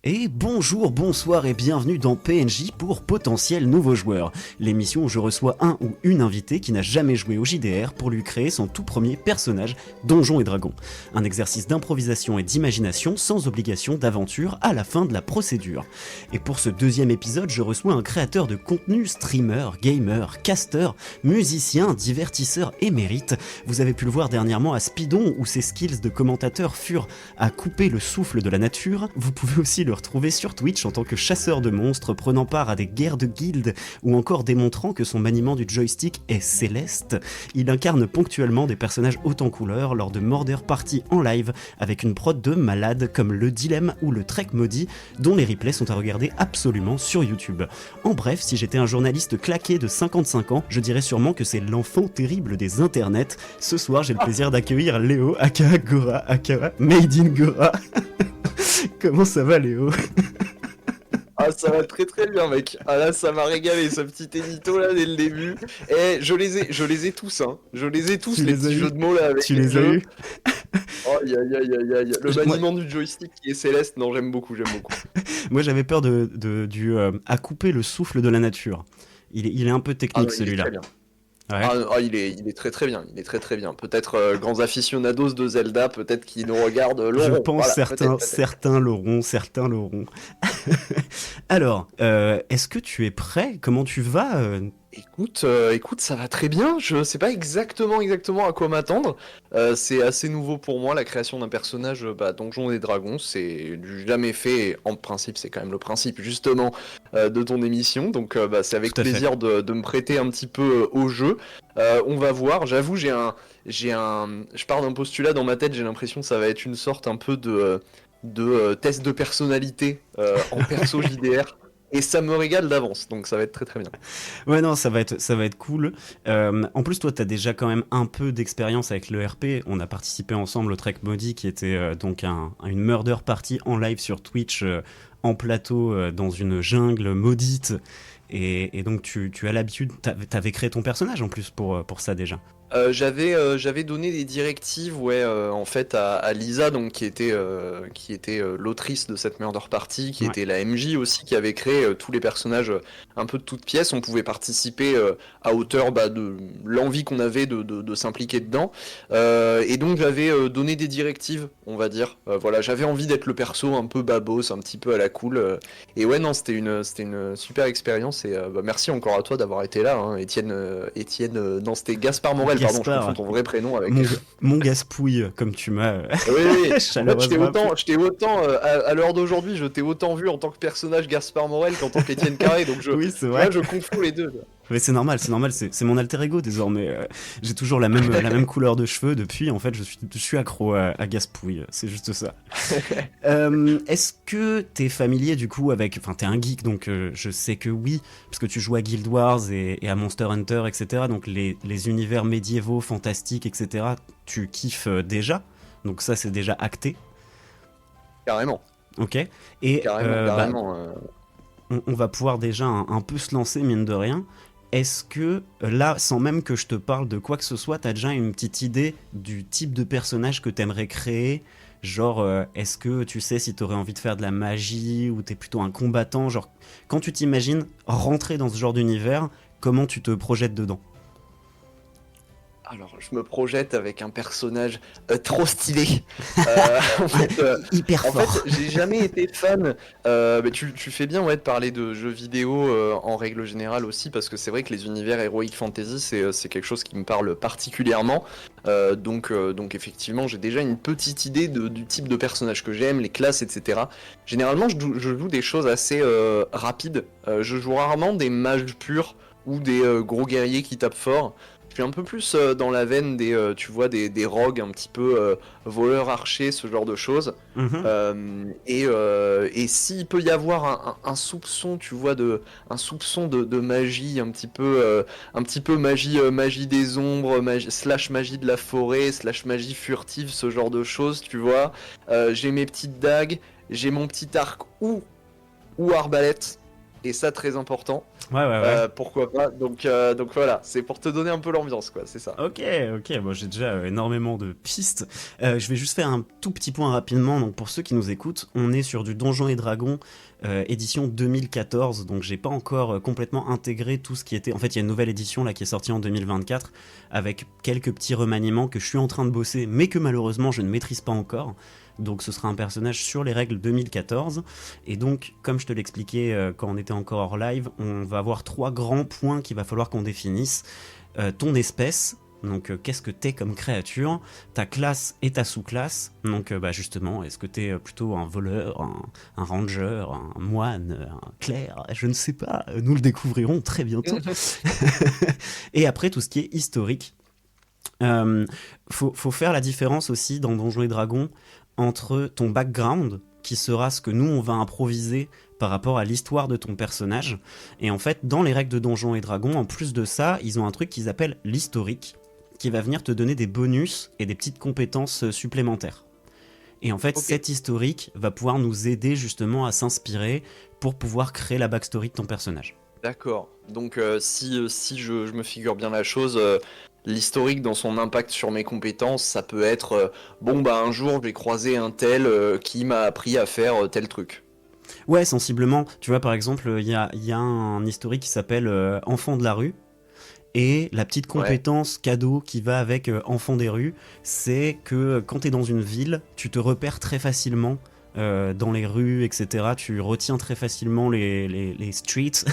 Et bonjour, bonsoir et bienvenue dans PNJ pour potentiels nouveaux joueurs, l'émission où je reçois un ou une invitée qui n'a jamais joué au JDR pour lui créer son tout premier personnage, Donjons et Dragons. Un exercice d'improvisation et d'imagination sans obligation d'aventure à la fin de la procédure. Et pour ce deuxième épisode, je reçois un créateur de contenu, streamer, gamer, caster, musicien, divertisseur émérite. Vous avez pu le voir dernièrement à Speedon où ses skills de commentateur furent à couper le souffle de la nature. Vous pouvez aussi le retrouver sur Twitch en tant que chasseur de monstres, prenant part à des guerres de guildes ou encore démontrant que son maniement du joystick est céleste. Il incarne ponctuellement des personnages haut en couleur lors de Murder Party en live avec une prod de malade comme le Dilemme ou le Trek Maudit dont les replays sont à regarder absolument sur YouTube. En bref, si j'étais un journaliste claqué de 55 ans, je dirais sûrement que c'est l'enfant terrible des internets. Ce soir, j'ai le plaisir d'accueillir Léo, aka Gora, aka Made in Gora. Comment ça va Léo? Ah, ça va très très bien, mec. Ah là, ça m'a régalé ce petit édito là dès le début. Et je les ai tous, hein. Je les ai tous, Tu les les as petits eu jeux de mots là avec Tu les les as jeux. eu? Oh, aïe. Le Moi, maniement du joystick qui est céleste, non, j'aime beaucoup. moi, j'avais peur du à couper le souffle de la nature. Il est un peu Ah technique non, il est celui-là. très bien. Ouais. Il est très très bien. Il est très très bien. Peut-être grands aficionados de Zelda, peut-être qui nous regardent Je l'auront. pense Voilà, peut-être. certains l'auront, certains l'auront. Alors, est-ce que tu es prêt? Comment tu vas Écoute, ça va très bien. Je sais pas exactement à quoi m'attendre. C'est assez nouveau pour moi la création d'un personnage, Donjons et Dragons. C'est du jamais fait. Et en principe, c'est quand même le principe justement de ton émission. Donc, c'est avec Tout à fait. plaisir de me prêter un petit peu au jeu. On va voir. J'avoue, je pars d'un postulat dans ma tête. J'ai l'impression que ça va être une sorte un peu de test de personnalité en perso JDR. Et ça me régale d'avance, donc ça va être très très bien. Ouais, non, ça va être cool. En plus, toi, t'as déjà quand même un peu d'expérience avec le RP. On a participé ensemble au Trek Maudit, qui était donc une murder party en live sur Twitch, en plateau, dans une jungle maudite. Et donc, tu as l'habitude. T'avais créé ton personnage en plus pour ça déjà. J'avais donné des directives, ouais, en fait, à Lisa, donc qui était l'autrice de cette murder party, qui Ouais. était la MJ aussi, qui avait créé tous les personnages un peu de toutes pièces. On pouvait participer à hauteur de l'envie qu'on avait de s'impliquer dedans. Et donc j'avais donné des directives, on va dire. Voilà, j'avais envie d'être le perso un peu babos, un petit peu à la cool. Et ouais, non, c'était une super expérience. Et merci encore à toi d'avoir été là, hein, Étienne, non, c'était Gaspard Morel. Pardon, je Gaspard, confonds ton vrai prénom avec. mon gaspouille, comme tu m'as Oui. En fait, chaleureusement appelé. je t'ai autant à l'heure d'aujourd'hui, je t'ai autant vu en tant que personnage Gaspard Morel qu'en tant qu'Étienne Carré, donc Oui, c'est tu vrai. vois, je confonds les deux. Mais c'est normal, c'est mon alter ego désormais. J'ai toujours la même couleur de cheveux depuis. En fait, je suis accro à Gaspouille. C'est juste ça. Est-ce que t'es familier du coup avec, enfin, t'es un geek, donc je sais que oui, parce que tu joues à Guild Wars et à Monster Hunter, etc. Donc les univers médiévaux, fantastiques, etc. Tu kiffes déjà. Donc ça, c'est déjà acté. Carrément, Ok. Et carrément. on va pouvoir déjà un peu se lancer, mine de rien. Est-ce que là, sans même que je te parle de quoi que ce soit, t'as déjà une petite idée du type de personnage que t'aimerais créer? Genre, est-ce que tu sais si t'aurais envie de faire de la magie ou t'es plutôt un combattant? Genre, quand tu t'imagines rentrer dans ce genre d'univers, comment tu te projettes dedans? Alors, je me projette avec un personnage trop stylé. En fait, Hyper En fait, fort. j'ai jamais été fan. Mais tu fais bien, ouais, de parler de jeux vidéo en règle générale aussi, parce que c'est vrai que les univers Heroic Fantasy, c'est quelque chose qui me parle particulièrement. Donc effectivement, j'ai déjà une petite idée du type de personnage que j'aime, les classes, etc. Généralement, je joue des choses assez rapides. Je joue rarement des mages purs ou des gros guerriers qui tapent fort. Je suis un peu plus dans la veine tu vois, des rogues un petit peu voleurs archers, ce genre de choses. Mhm. Et s'il peut y avoir un soupçon, tu vois, un soupçon de magie, un petit peu magie des ombres, slash magie de la forêt, slash magie furtive, ce genre de choses, tu vois. J'ai mes petites dagues, j'ai mon petit arc ou arbalète. et ça très important. Ouais. Pourquoi pas. Donc voilà, c'est pour te donner un peu l'ambiance, quoi, c'est ça. Ok, bon, j'ai déjà énormément de pistes. Je vais juste faire un tout petit point rapidement. Donc, pour ceux qui nous écoutent, on est sur du Donjons et Dragons édition 2014. Donc, j'ai pas encore complètement intégré tout ce qui était. En fait, il y a une nouvelle édition là qui est sortie en 2024 avec quelques petits remaniements que je suis en train de bosser, mais que malheureusement je ne maîtrise pas encore. Donc, ce sera un personnage sur les règles 2014. Et donc, comme je te l'expliquais quand on était encore hors live, on va avoir 3 grands points qu'il va falloir qu'on définisse. Ton espèce, donc qu'est-ce que t'es comme créature, ta classe et ta sous-classe, donc justement, est-ce que t'es plutôt un voleur, un ranger, un moine, un clerc, je ne sais pas, nous le découvrirons très bientôt. Et après tout ce qui est historique. Faut faire la différence aussi dans Donjons et Dragons entre ton background, qui sera ce que nous on va improviser par rapport à l'histoire de ton personnage. Et en fait, dans les règles de Donjons et Dragons, en plus de ça, ils ont un truc qu'ils appellent l'historique, qui va venir te donner des bonus et des petites compétences supplémentaires. Et en fait, cet historique va pouvoir nous aider justement à s'inspirer pour pouvoir créer la backstory de ton personnage. D'accord. Donc si je me figure bien la chose, l'historique dans son impact sur mes compétences, ça peut être un jour je vais croiser un tel qui m'a appris à faire tel truc. Ouais, sensiblement. Tu vois, par exemple, il y a un historique qui s'appelle Enfant de la rue. Et la petite compétence cadeau qui va avec Enfant des rues, c'est que quand t'es dans une ville, tu te repères très facilement dans les rues, etc. Tu retiens très facilement les streets.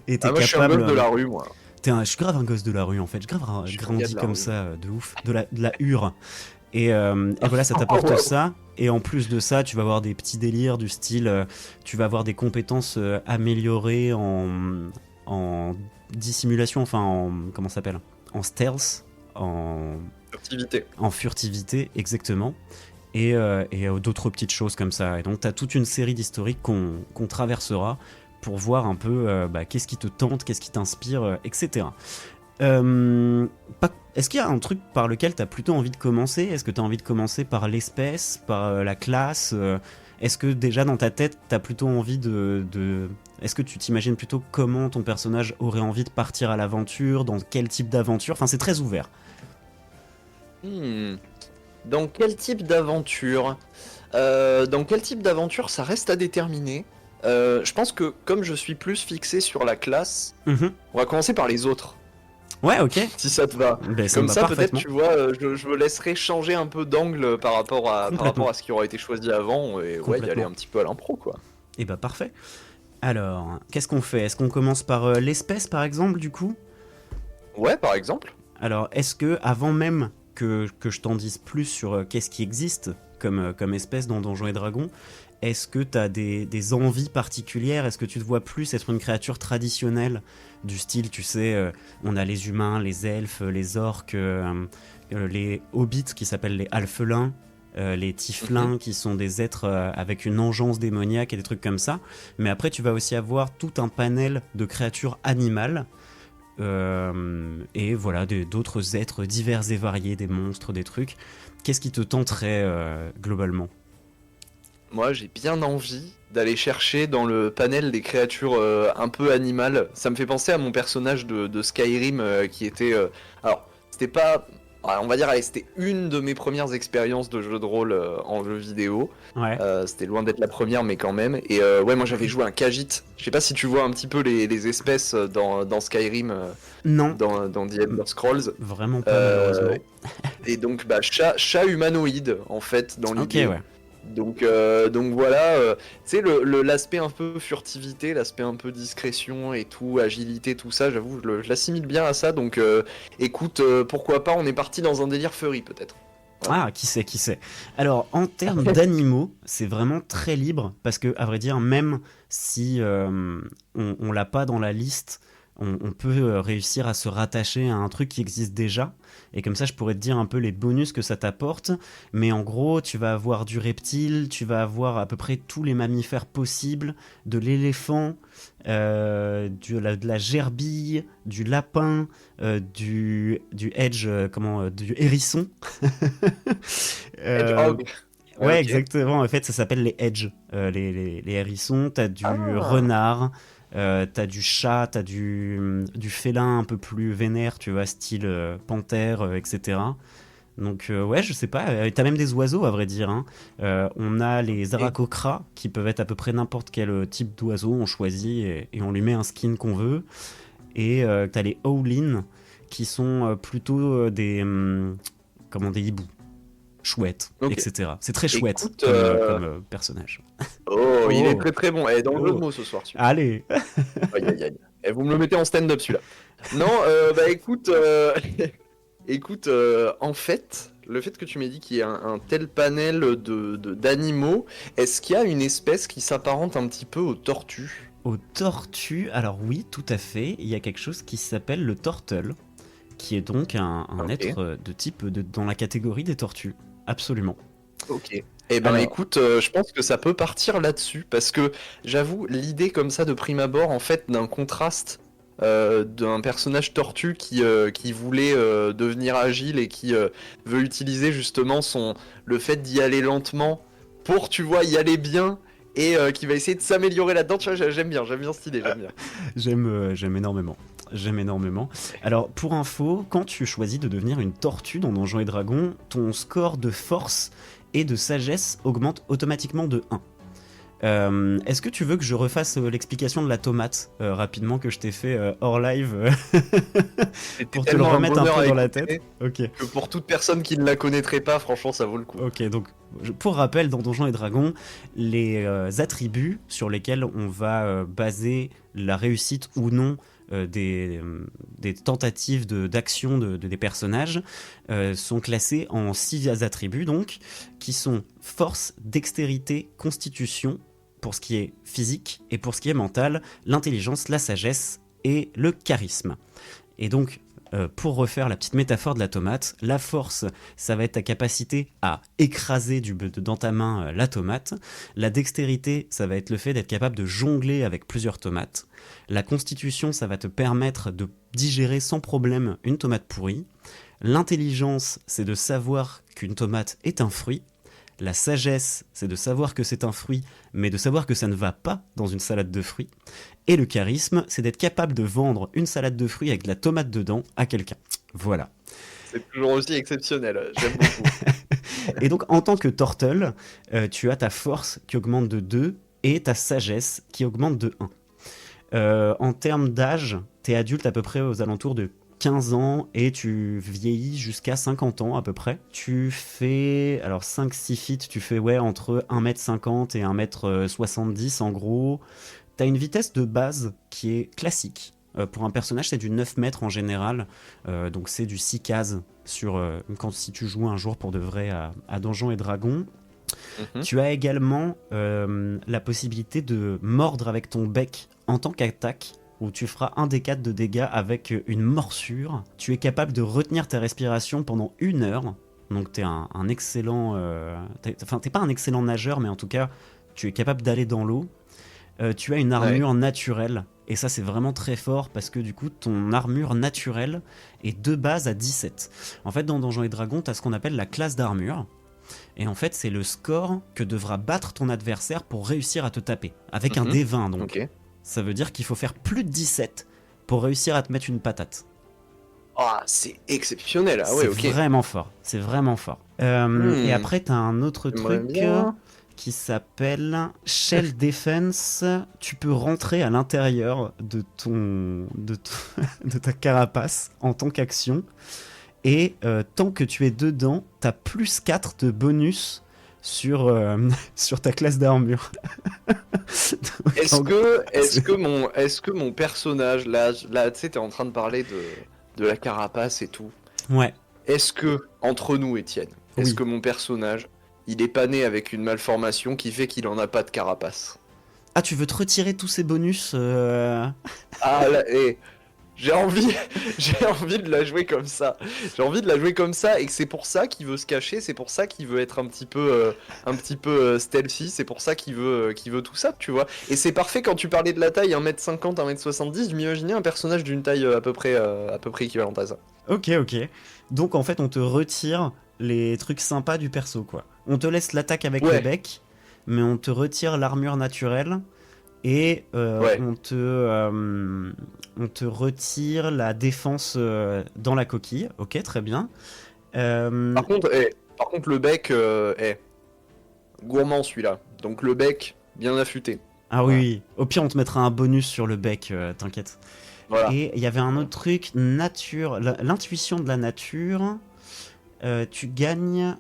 Et t'es moi, capable. Je suis un gosse de la rue, moi. Je suis grave un gosse de la rue, en fait. Je grandis comme ça, de ouf. De la hure. Et voilà, ça t'apporte ça. Et en plus de ça, tu vas avoir des petits délires du style, tu vas avoir des compétences améliorées en dissimulation, comment ça s'appelle, en stealth, en furtivité, exactement. Et d'autres petites choses comme ça. Et donc, tu as toute une série d'historiques qu'on traversera pour voir un peu qu'est-ce qui te tente, qu'est-ce qui t'inspire, etc. Est-ce qu'il y a un truc par lequel tu as plutôt envie de commencer ? Est-ce que tu as envie de commencer par l'espèce, par la classe ? Est-ce que déjà dans ta tête, tu as plutôt envie Est-ce que tu t'imagines plutôt comment ton personnage aurait envie de partir à l'aventure ? Dans quel type d'aventure ? Enfin, c'est très ouvert. Dans quel type d'aventure ? Dans quel type d'aventure, ça reste à déterminer. Je pense que comme je suis plus fixé sur la classe, on va commencer par les autres. Ouais, ok. Si ça te va. Comme ça, peut-être, tu vois, je me laisserai changer un peu d'angle par rapport à ce qui aura été choisi avant, et y aller un petit peu à l'impro, quoi. Et parfait. Alors, qu'est-ce qu'on fait ? Est-ce qu'on commence par l'espèce, par exemple, du coup ? Ouais, par exemple. Alors, est-ce que, avant même que je t'en dise plus sur qu'est-ce qui existe comme espèce dans Donjons et Dragons, est-ce que tu as des envies particulières ? Est-ce que tu te vois plus être une créature traditionnelle du style, tu sais, on a les humains, les elfes, les orques, les hobbits qui s'appellent les alphelins, les tieflins qui sont des êtres avec une engeance démoniaque et des trucs comme ça. Mais après, tu vas aussi avoir tout un panel de créatures animales. Et voilà, d'autres êtres divers et variés, des monstres, des trucs. Qu'est-ce qui te tenterait globalement ? Moi, j'ai bien envie d'aller chercher dans le panel des créatures un peu animales. Ça me fait penser à mon personnage de Skyrim qui était... alors, c'était pas... on va dire, allez, c'était une de mes premières expériences de jeu de rôle en jeu vidéo. Ouais. C'était loin d'être la première, mais quand même. Et moi j'avais joué un Khajiit. Je sais pas si tu vois un petit peu les espèces dans Skyrim. Non. Dans The Elder Scrolls. Vraiment pas, malheureusement. Et donc, chat humanoïde, en fait, dans l'idée. Ok, ouais. Donc voilà, tu sais, l'aspect un peu furtivité, l'aspect un peu discrétion et tout, agilité, tout ça, j'avoue, je l'assimile bien à ça. Donc écoute, pourquoi pas, on est parti dans un délire furry peut-être. Voilà. Ah, qui sait. Alors, en termes d'animaux, c'est vraiment très libre, parce que, à vrai dire, même si on l'a pas dans la liste, on peut réussir à se rattacher à un truc qui existe déjà. Et comme ça, je pourrais te dire un peu les bonus que ça t'apporte. Mais en gros, tu vas avoir du reptile, tu vas avoir à peu près tous les mammifères possibles, de l'éléphant, de la gerbille, du lapin, du hérisson. Hedgehog. Ouais, Ouais, ok. exactement. En fait, ça s'appelle les hedges, les hérissons. T'as du Ah, renard, t'as du chat, t'as du félin un peu plus vénère, tu vois, style panthère, etc. Donc, ouais, je sais pas. T'as même des oiseaux, à vrai dire, hein. On a les ok. aracocras, qui peuvent être à peu près n'importe quel type d'oiseau. On choisit et on lui met un skin qu'on veut. Et t'as les owlin, qui sont plutôt des hiboux chouette, Ok. etc. C'est très chouette Écoute, comme personnage. oh, il est Oh, très très bon. Et dans le jeu de oh, mots ce soir, celui-là. allez. Aïe aïe aïe. Et vous me le mettez en stand-up celui-là. Non, bah écoute, écoute, en fait, le fait que tu m'aies dit qu'il y a un tel panel d'animaux, est-ce qu'il y a une espèce qui s'apparente un petit peu aux tortues? Aux tortues, alors oui, tout à fait, il y a quelque chose qui s'appelle le turtle, qui est donc un Ok. être de type dans la catégorie des tortues. Absolument. Ok. Eh ben Alors, écoute, je pense que ça peut partir là-dessus, parce que j'avoue, l'idée comme ça de prime abord, en fait, d'un contraste d'un personnage tortue qui voulait devenir agile et qui veut utiliser justement le fait d'y aller lentement pour, tu vois, y aller bien, et qui va essayer de s'améliorer là-dedans, tu vois, j'aime bien cette idée, j'aime bien. j'aime énormément. J'aime énormément. Alors, pour info, quand tu choisis de devenir une tortue dans Donjons et Dragons, ton score de force et de sagesse augmente automatiquement de 1. Est-ce que tu veux que je refasse l'explication de la tomate rapidement que je t'ai fait hors live C'était pour te le tellement un remettre un bonheur peu à dans la tête? écouter Ok. que pour toute personne qui ne la connaîtrait pas, franchement, ça vaut le coup. Ok, donc pour rappel, dans Donjons et Dragons, les attributs sur lesquels on va baser la réussite ou non des tentatives d'action des personnages sont classés en 6 attributs, donc, qui sont force, dextérité, constitution, pour ce qui est physique, et pour ce qui est mental, l'intelligence, la sagesse et le charisme. Et donc, pour refaire la petite métaphore de la tomate, la force, ça va être ta capacité à écraser dans ta main la tomate. La dextérité, ça va être le fait d'être capable de jongler avec plusieurs tomates. La constitution, ça va te permettre de digérer sans problème une tomate pourrie. L'intelligence, c'est de savoir qu'une tomate est un fruit. La sagesse, c'est de savoir que c'est un fruit, mais de savoir que ça ne va pas dans une salade de fruits. Et le charisme, c'est d'être capable de vendre une salade de fruits avec de la tomate dedans à quelqu'un. Voilà. C'est toujours aussi exceptionnel, j'aime beaucoup. Et donc, en tant que turtle, tu as ta force qui augmente de 2 et ta sagesse qui augmente de 1. En termes d'âge, t'es adulte à peu près aux alentours de 15 ans et tu vieillis jusqu'à 50 ans à peu près. Tu fais, alors 5-6 feet, tu fais ouais entre 1m50 et 1m70 en gros. T'as une vitesse de base qui est classique. Pour un personnage, c'est du 9 mètres en général, donc c'est du 6 cases si tu joues un jour pour de vrai à Donjons et Dragons. Mhm. Tu as également la possibilité de mordre avec ton bec en tant qu'attaque, où tu feras un des 4 de dégâts avec une morsure. Tu es capable de retenir ta respiration pendant 1 heure. Donc t'es un excellent... t'es pas un excellent nageur, mais en tout cas, tu es capable d'aller dans l'eau. Tu as une Ouais. armure naturelle. Et ça, c'est vraiment très fort parce que du coup, ton armure naturelle est de base à 17. En fait, dans Donjons et Dragons, tu as ce qu'on appelle la classe d'armure. Et en fait, c'est le score que devra battre ton adversaire pour réussir à te taper. Avec un Mhm. D20 donc. Ok. Ça veut dire qu'il faut faire plus de 17 pour réussir à te mettre une patate. Ah, c'est exceptionnel. Ah ouais, C'est ok. vraiment fort. C'est vraiment fort. Et Hmm, après, t'as un autre J'aimerais truc bien. qui s'appelle Shell Defense. Tu peux rentrer à l'intérieur de ta carapace en tant qu'action. Et tant que tu es dedans, t'as plus 4 de bonus sur ta classe d'armure. Donc, Est-ce que mon personnage, là, tu sais, t'es en train de parler de la carapace et tout. ouais, Est-ce que, entre nous, Étienne, est-ce oui. que mon personnage, il est pas né avec une malformation qui fait qu'il en a pas de carapace? Ah, tu veux te retirer tous ces bonus Ah là, et j'ai envie, j'ai envie de la jouer comme ça. J'ai envie de la jouer comme ça et que c'est pour ça qu'il veut se cacher, c'est pour ça qu'il veut être un petit peu stealthy, c'est pour ça qu'il veut tout ça, tu vois. Et c'est parfait quand tu parlais de la taille 1m50, 1m70, je m'imaginais un personnage d'une taille à peu près équivalente à ça. Ok, ok. Donc en fait, on te retire les trucs sympas du perso, quoi. On te laisse l'attaque avec le Ouais, bec, mais on te retire l'armure naturelle et ouais. on te retire la défense dans la coquille. Ok, très bien. Euh, Par contre, le bec est gourmand celui-là. Donc le bec bien affûté. ah oui, Voilà. oui, au pire on te mettra un bonus sur le bec, t'inquiète. Voilà. Et il y avait un autre truc, nature, l'intuition de la nature. Tu gagnes.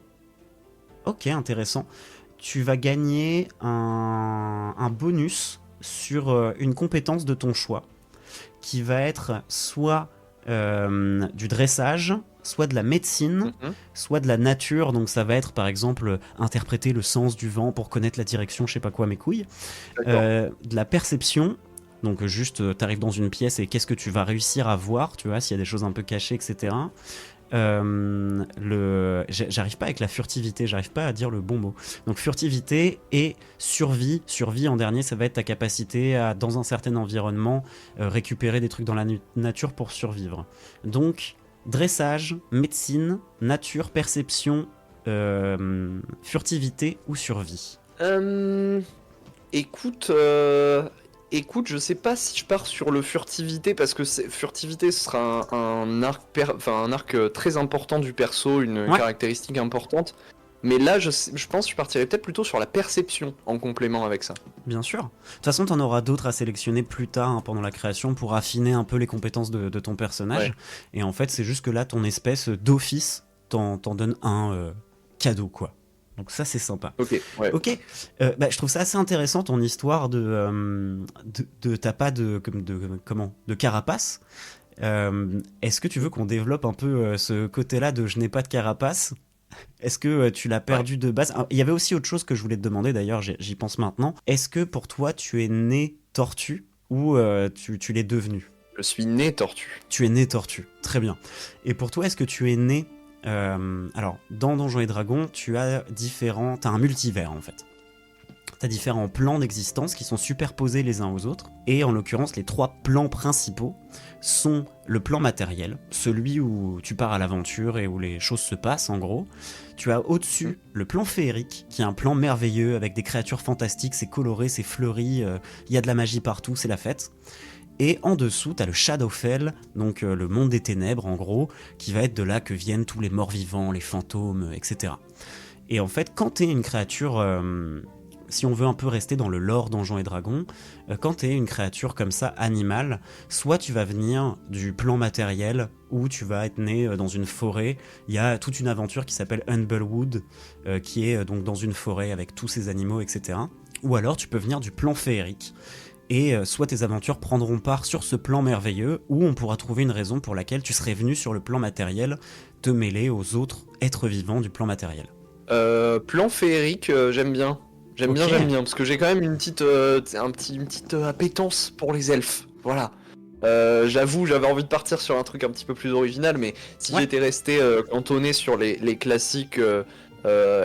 Ok, intéressant. Tu vas gagner un bonus sur une compétence de ton choix, qui va être soit du dressage, soit de la médecine, Mhm. soit de la nature. Donc ça va être par exemple interpréter le sens du vent pour connaître la direction, je sais pas quoi, mes couilles. D'accord. De la perception. Donc juste, t'arrives dans une pièce et qu'est-ce que tu vas réussir à voir, tu vois, s'il y a des choses un peu cachées, etc. J'arrive pas avec la furtivité, j'arrive pas à dire le bon mot. Donc furtivité et survie. Survie en dernier, ça va être ta capacité à, dans un certain environnement, récupérer des trucs dans la nature pour survivre. Donc dressage, médecine, nature, perception, furtivité ou survie. Euh, écoute, écoute, je sais pas si je pars sur le furtivité parce que furtivité ce sera un arc, enfin un arc très important du perso, une Ouais, caractéristique importante. Mais là, je pense que je partirais peut-être plutôt sur la perception en complément avec ça. bien sûr. De toute façon, t'en auras d'autres à sélectionner plus tard, hein, pendant la création, pour affiner un peu les compétences de ton personnage. Ouais. Et en fait, c'est juste que là, ton espèce d'office t'en donne un cadeau, quoi. Donc ça, c'est sympa. Ok. Ouais. Ok, bah, je trouve ça assez intéressant ton histoire t'as pas comment, de carapace. Est-ce que tu veux qu'on développe un peu ce côté-là de je n'ai pas de carapace? Est-ce que tu l'as Ouais. perdu de base? Ah, il y avait aussi autre chose que je voulais te demander d'ailleurs, j'y pense maintenant. Est-ce que pour toi tu es né tortue ou tu l'es devenu? Je suis né tortue. Tu es né tortue, très bien. Et pour toi, est-ce que tu es né... alors, dans Donjons et Dragons, t'as un multivers en fait. T'as différents plans d'existence qui sont superposés les uns aux autres. Et en l'occurrence, les trois plans principaux sont le plan matériel, celui où tu pars à l'aventure et où les choses se passent en gros. Tu as Hmm. au-dessus le plan féerique, qui est un plan merveilleux avec des créatures fantastiques, c'est coloré, c'est fleuri, il y a de la magie partout, c'est la fête. Et en dessous, t'as le Shadowfell, donc le monde des ténèbres en gros, qui va être de là que viennent tous les morts vivants, les fantômes, etc. Et en fait, quand t'es une créature, si on veut un peu rester dans le lore Donjons et Dragons, quand t'es une créature comme ça, animale, soit tu vas venir du plan matériel, ou tu vas être né dans une forêt. Il y a toute une aventure qui s'appelle Humblewood, qui est donc dans une forêt avec tous ces animaux, etc. Ou alors tu peux venir du plan féerique. Et soit tes aventures prendront part sur ce plan merveilleux, ou on pourra trouver une raison pour laquelle tu serais venu sur le plan matériel te mêler aux autres êtres vivants du plan matériel. Plan féerique, j'aime bien. Ok, J'aime bien, parce que j'ai quand même une petite appétence pour les elfes. Voilà. J'avoue, j'avais envie de partir sur un truc un petit peu plus original, mais si ouais, j'étais resté cantonné sur les classiques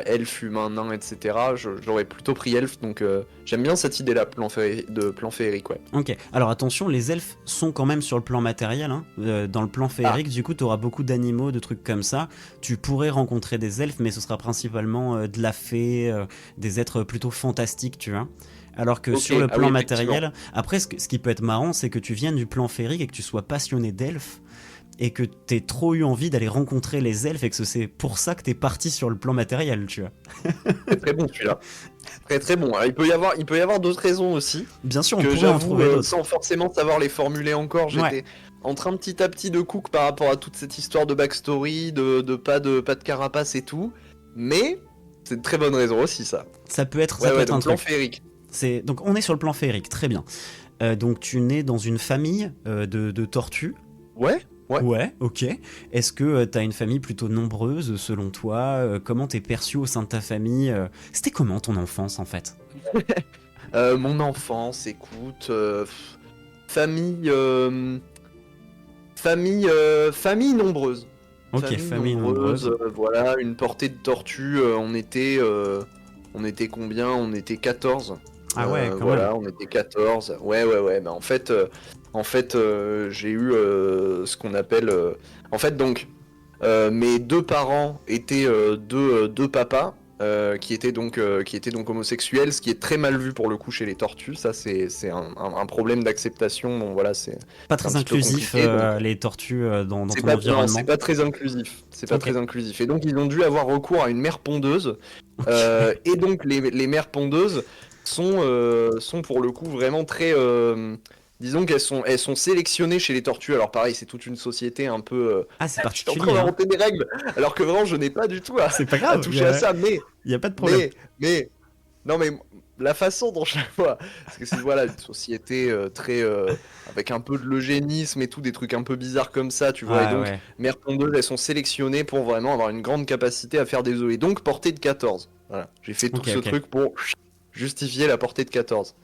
elfes, humains, nains, etc., j'aurais plutôt pris elfes, donc j'aime bien cette idée-là, de plan féerique, ouais. ok. Alors attention, les elfes sont quand même sur le plan matériel, hein. Dans le plan Ah, féerique, du coup, tu auras beaucoup d'animaux, de trucs comme ça. Tu pourrais rencontrer des elfes, mais ce sera principalement de la fée, des êtres plutôt fantastiques, tu vois. Alors que ok, sur le ah oui, plan effectivement. matériel, après, ce qui peut être marrant, c'est que tu viennes du plan féerique et que tu sois passionné d'elfes, et que t'aies trop eu envie d'aller rencontrer les elfes, et que c'est pour ça que t'es parti sur le plan matériel, tu vois. Très très bon celui-là. Très très bon. Alors, il peut y avoir d'autres raisons aussi. Bien sûr, on Que pourrait en j'avoue, trouver d'autres. sans forcément savoir les formuler encore, Ouais. j'étais en train petit à petit de cook par rapport à toute cette histoire de backstory, de pas de carapace et tout. Mais c'est une très bonne raison aussi, ça. Ça peut Ouais, être un donc plan truc. féerique. Donc on est sur le plan féerique, très bien. Donc tu nais dans une famille de tortues. Ouais, ouais. Ouais, ok. Est-ce que t'as une famille plutôt nombreuse selon toi? Comment t'es perçu au sein de ta famille? C'était comment ton enfance en fait? Mon enfance, écoute, famille, famille nombreuse. Ok, Famille famille nombreuse, nombreuse. voilà, une portée de tortues, on était combien? On était 14. Ah ouais, quand même. Voilà, on était 14. Ouais, ouais, ouais. Bah, en fait, j'ai eu ce qu'on appelle. En fait, donc, Mes deux parents étaient deux papas. Qui étaient donc homosexuels, ce qui est très mal vu pour le coup chez les tortues. Ça, c'est un problème d'acceptation. Bon, voilà, c'est Pas un très petit peu inclusif, compliqué. Donc, les tortues dans ton non, environnement. c'est pas très inclusif. C'est pas Ok. très inclusif. Et donc, ils ont dû avoir recours à une mère pondeuse. Ok. Et donc, les mères pondeuses sont pour le coup vraiment très. Disons elles sont sélectionnées chez les tortues. Alors, pareil, c'est toute une société un peu. Ah, c'est Je suis en train particulier, hein. d'inventer des règles, alors que vraiment, je n'ai pas du tout C'est pas à grave, toucher à ça. Mais. y a pas de problème. Mais, non, mais la façon dont je la vois, parce que c'est voilà, une société très. Avec un peu de l'eugénisme et tout, des trucs un peu bizarres comme ça, tu vois. Et Ah donc, ouais. mères pondeuses, elles sont sélectionnées pour vraiment avoir une grande capacité à faire des œufs. Et donc, portée de 14. Voilà, j'ai fait tout Ok, ce ok. truc pour justifier la portée de 14.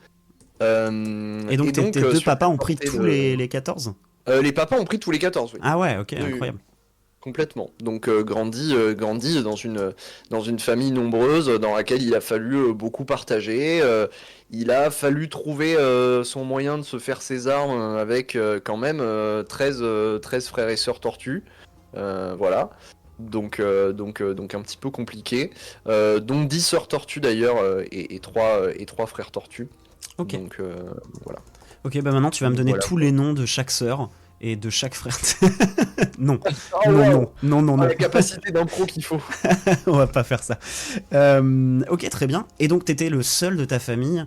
Et donc, tes deux Sur papas cette ont pris portée tous de- les 14? les papas ont pris tous les 14, oui. Ah ouais, ok, Oui, oui. incroyable. Complètement. Donc grandi dans une famille nombreuse dans laquelle il a fallu beaucoup partager. Il a fallu trouver son moyen de se faire ses armes avec quand même 13 frères et sœurs tortues. Voilà. Donc un petit peu compliqué. Dont 10 sœurs tortues d'ailleurs et 3 frères tortues. Ok. Donc voilà. Ok, bah maintenant tu vas me Donc, donner voilà. tous les noms de chaque sœur et de chaque frère. Non, Oh, non, wow. non, non, non, Oh, non. la capacité d'impro qu'il faut. On va pas faire ça. Ok, très bien. Et donc t'étais le seul de ta famille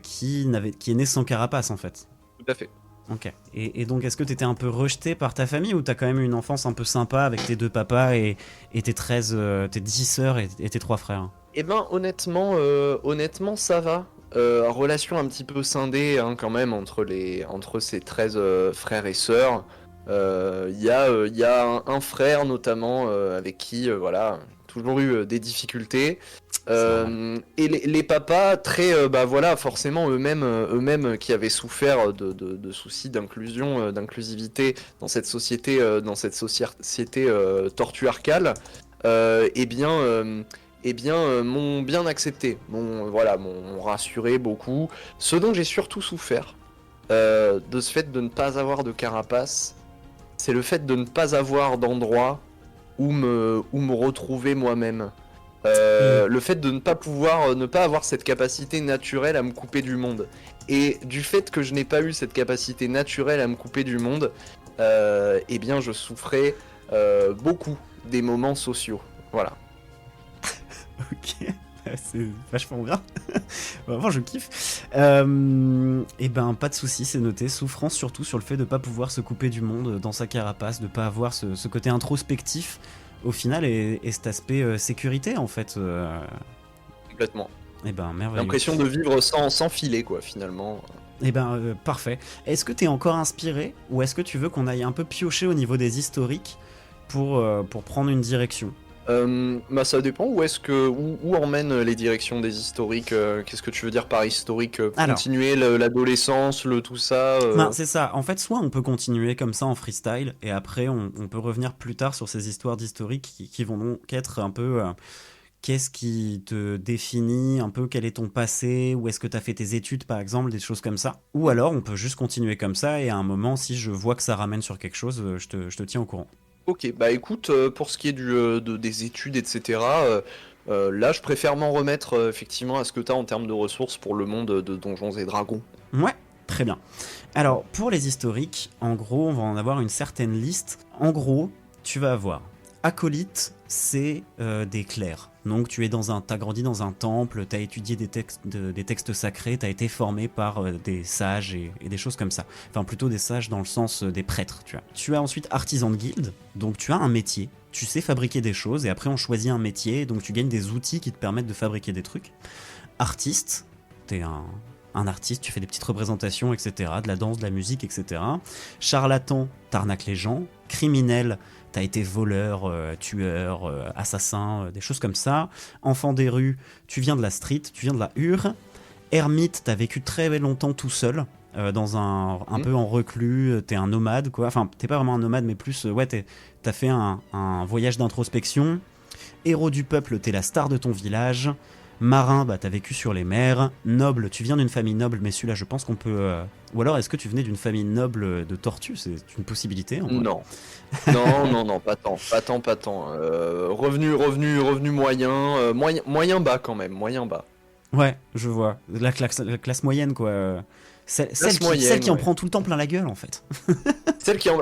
qui est né sans carapace en fait. Tout à fait. Ok. Et donc est-ce que t'étais un peu rejeté par ta famille ou t'as quand même eu une enfance un peu sympa avec tes deux papas et tes 10 sœurs et tes 3 frères? Eh ben honnêtement ça va. Relation un petit peu scindée hein, quand même entre ces 13 frères et sœurs. Il y a un frère notamment avec qui voilà toujours eu des difficultés. C'est normal. Et les papas très bah voilà forcément eux-mêmes qui avaient souffert de soucis d'inclusion d'inclusivité dans cette société tortuarcale. Eh bien m'ont bien accepté, m'ont rassuré beaucoup. Ce dont j'ai surtout souffert, de ce fait de ne pas avoir de carapace, c'est le fait de ne pas avoir d'endroit où me retrouver moi-même. Le fait de ne pas pouvoir, ne pas avoir cette capacité naturelle à me couper du monde. Et du fait que je n'ai pas eu cette capacité naturelle à me couper du monde, eh bien je souffrais beaucoup des moments sociaux. Voilà. Ok, c'est vachement bien. Vraiment, je kiffe. Et ben, pas de soucis, c'est noté. Souffrance surtout sur le fait de ne pas pouvoir se couper du monde dans sa carapace, de ne pas avoir ce côté introspectif au final et cet aspect sécurité en fait. Complètement. Et ben, merveilleux. L'impression de vivre sans filet, quoi, finalement. Et ben, parfait. Est-ce que t'es encore inspiré ou est-ce que tu veux qu'on aille un peu piocher au niveau des historiques pour prendre une direction? Bah ça dépend où emmènent les directions des historiques. Qu'est-ce que tu veux dire par historique? Alors. Continuer l'adolescence, tout ça. Ben, c'est ça. En fait, soit on peut continuer comme ça en freestyle et après on peut revenir plus tard sur ces histoires d'historiques qui vont donc être un peu qu'est-ce qui te définit, un peu quel est ton passé, où est-ce que tu as fait tes études par exemple, des choses comme ça. Ou alors on peut juste continuer comme ça et à un moment, si je vois que ça ramène sur quelque chose, je te tiens au courant. Ok, bah écoute, pour ce qui est des études, etc., là je préfère m'en remettre effectivement à ce que tu as en termes de ressources pour le monde de Donjons et Dragons. Ouais, très bien. Alors, pour les historiques, en gros, on va en avoir une certaine liste. En gros, tu vas avoir acolyte, c'est des clercs. Donc tu es t'as grandi dans un temple, t'as étudié des textes sacrés, t'as été formé par des sages et des choses comme ça. Enfin plutôt des sages dans le sens des prêtres, tu vois. Tu as ensuite artisan de guilde, donc tu as un métier, tu sais fabriquer des choses et après on choisit un métier, donc tu gagnes des outils qui te permettent de fabriquer des trucs. Artiste, t'es un artiste, tu fais des petites représentations, etc., de la danse, de la musique, etc. Charlatan, t'arnaques les gens. Criminel, t'as été voleur, tueur, assassin, des choses comme ça. Enfant des rues, tu viens de la street, tu viens de la hure. Ermite, t'as vécu très longtemps tout seul, dans un peu en reclus, t'es un nomade, quoi. Enfin, t'es pas vraiment un nomade, mais plus, ouais, t'as fait un voyage d'introspection. Héros du peuple, t'es la star de ton village. Marin, bah t'as vécu sur les mers. Noble, tu viens d'une famille noble, mais celui-là, je pense qu'on peut. Ou alors, est-ce que tu venais d'une famille noble de tortues? C'est une possibilité en vrai. Non. Non, non, non, pas tant, pas tant, pas tant. Revenu moyen, moyen bas quand même, moyen bas. Ouais, je vois. La classe moyenne, quoi. Classe Celle moyenne, qui en ouais. prend tout le temps plein la gueule, en fait. Celle qui en...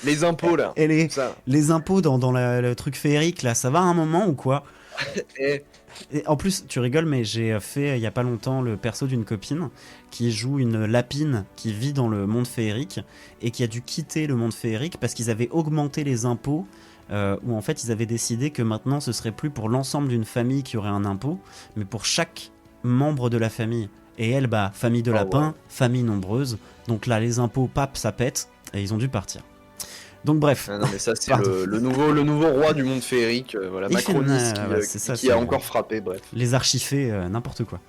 les impôts là. Et Ça. les impôts dans le truc féerique, là, ça va à un moment ou quoi? Eh, Et en plus, tu rigoles, mais j'ai fait il y a pas longtemps le perso d'une copine qui joue une lapine qui vit dans le monde féerique et qui a dû quitter le monde féerique parce qu'ils avaient augmenté les impôts. Où en fait ils avaient décidé que maintenant ce serait plus pour l'ensemble d'une famille qui aurait un impôt, mais pour chaque membre de la famille. Et elle, bah, famille de Oh, lapins, ouais. famille nombreuse, donc là les impôts, pap, ça pète, et ils ont dû partir. Donc bref, Ah non mais ça c'est pardon. le nouveau roi du monde féerique, voilà, Il fait Macronis ouais, c'est ça, qui c'est a encore frappé, bref. les archifés, n'importe quoi.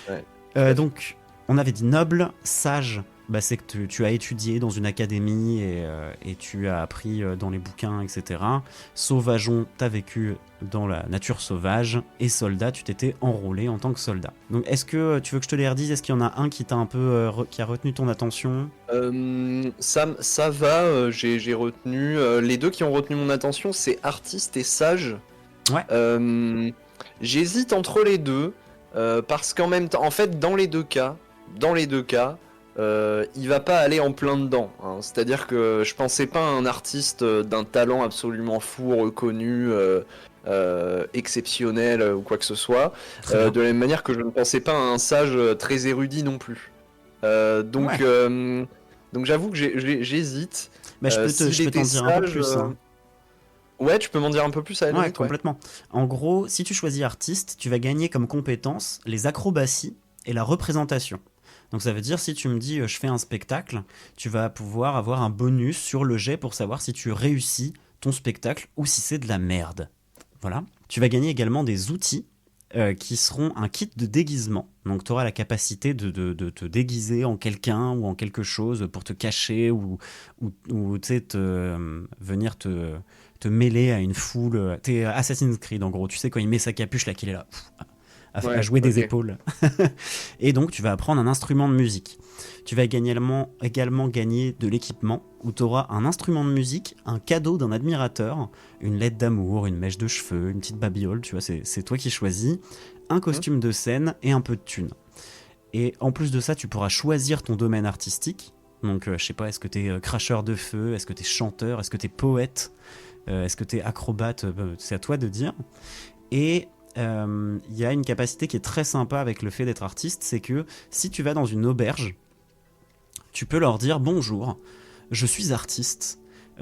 Ouais, tout à fait. Donc, on avait dit noble, sage, bah, c'est que tu as étudié dans une académie et tu as appris dans les bouquins, etc. Sauvageon, t'as vécu dans la nature sauvage. Et soldat, tu t'étais enrôlé en tant que soldat. Donc, est-ce que tu veux que je te les redise? Est-ce qu'il y en a un qui t'a un peu qui a retenu ton attention? Ça va, j'ai retenu. Les deux qui ont retenu mon attention, c'est artiste et sage. Ouais. J'hésite entre les deux, parce qu'en même temps, en fait, dans les deux cas, il va pas aller en plein dedans, hein. C'est-à-dire que je pensais pas à un artiste d'un talent absolument fou, reconnu, exceptionnel ou quoi que ce soit, Très bien. de la même manière que je ne pensais pas à un sage très érudit non plus. Donc, Ouais. donc j'avoue que j'hésite. Bah, je S'il peux t'en était dire un peu sage, plus, hein. ouais, tu peux m'en dire un peu plus à la Ouais, limite, ouais. complètement. En gros, si tu choisis artiste, tu vas gagner comme compétence les acrobaties et la représentation. Donc ça veut dire si tu me dis je fais un spectacle, tu vas pouvoir avoir un bonus sur le jet pour savoir si tu réussis ton spectacle ou si c'est de la merde. Voilà. Tu vas gagner également des outils qui seront un kit de déguisement. Donc tu auras la capacité de te déguiser en quelqu'un ou en quelque chose pour te cacher ou tu sais, venir te mêler à une foule. T'es Assassin's Creed en gros. Tu sais quand il met sa capuche là qu'il est là à Ouais, jouer des ok. épaules. Et donc tu vas apprendre un instrument de musique. Tu vas également gagner de l'équipement où tu auras un instrument de musique, un cadeau d'un admirateur, une lettre d'amour, une mèche de cheveux, une petite babiole, tu vois, c'est toi qui choisis, un costume de scène et un peu de thune. Et en plus de ça, tu pourras choisir ton domaine artistique. Donc je sais pas, est-ce que t'es cracheur de feu, est-ce que t'es chanteur, est-ce que t'es poète, est-ce que t'es acrobate, c'est à toi de dire. Et y a une capacité qui est très sympa avec le fait d'être artiste, c'est que si tu vas dans une auberge, tu peux leur dire bonjour, je suis artiste.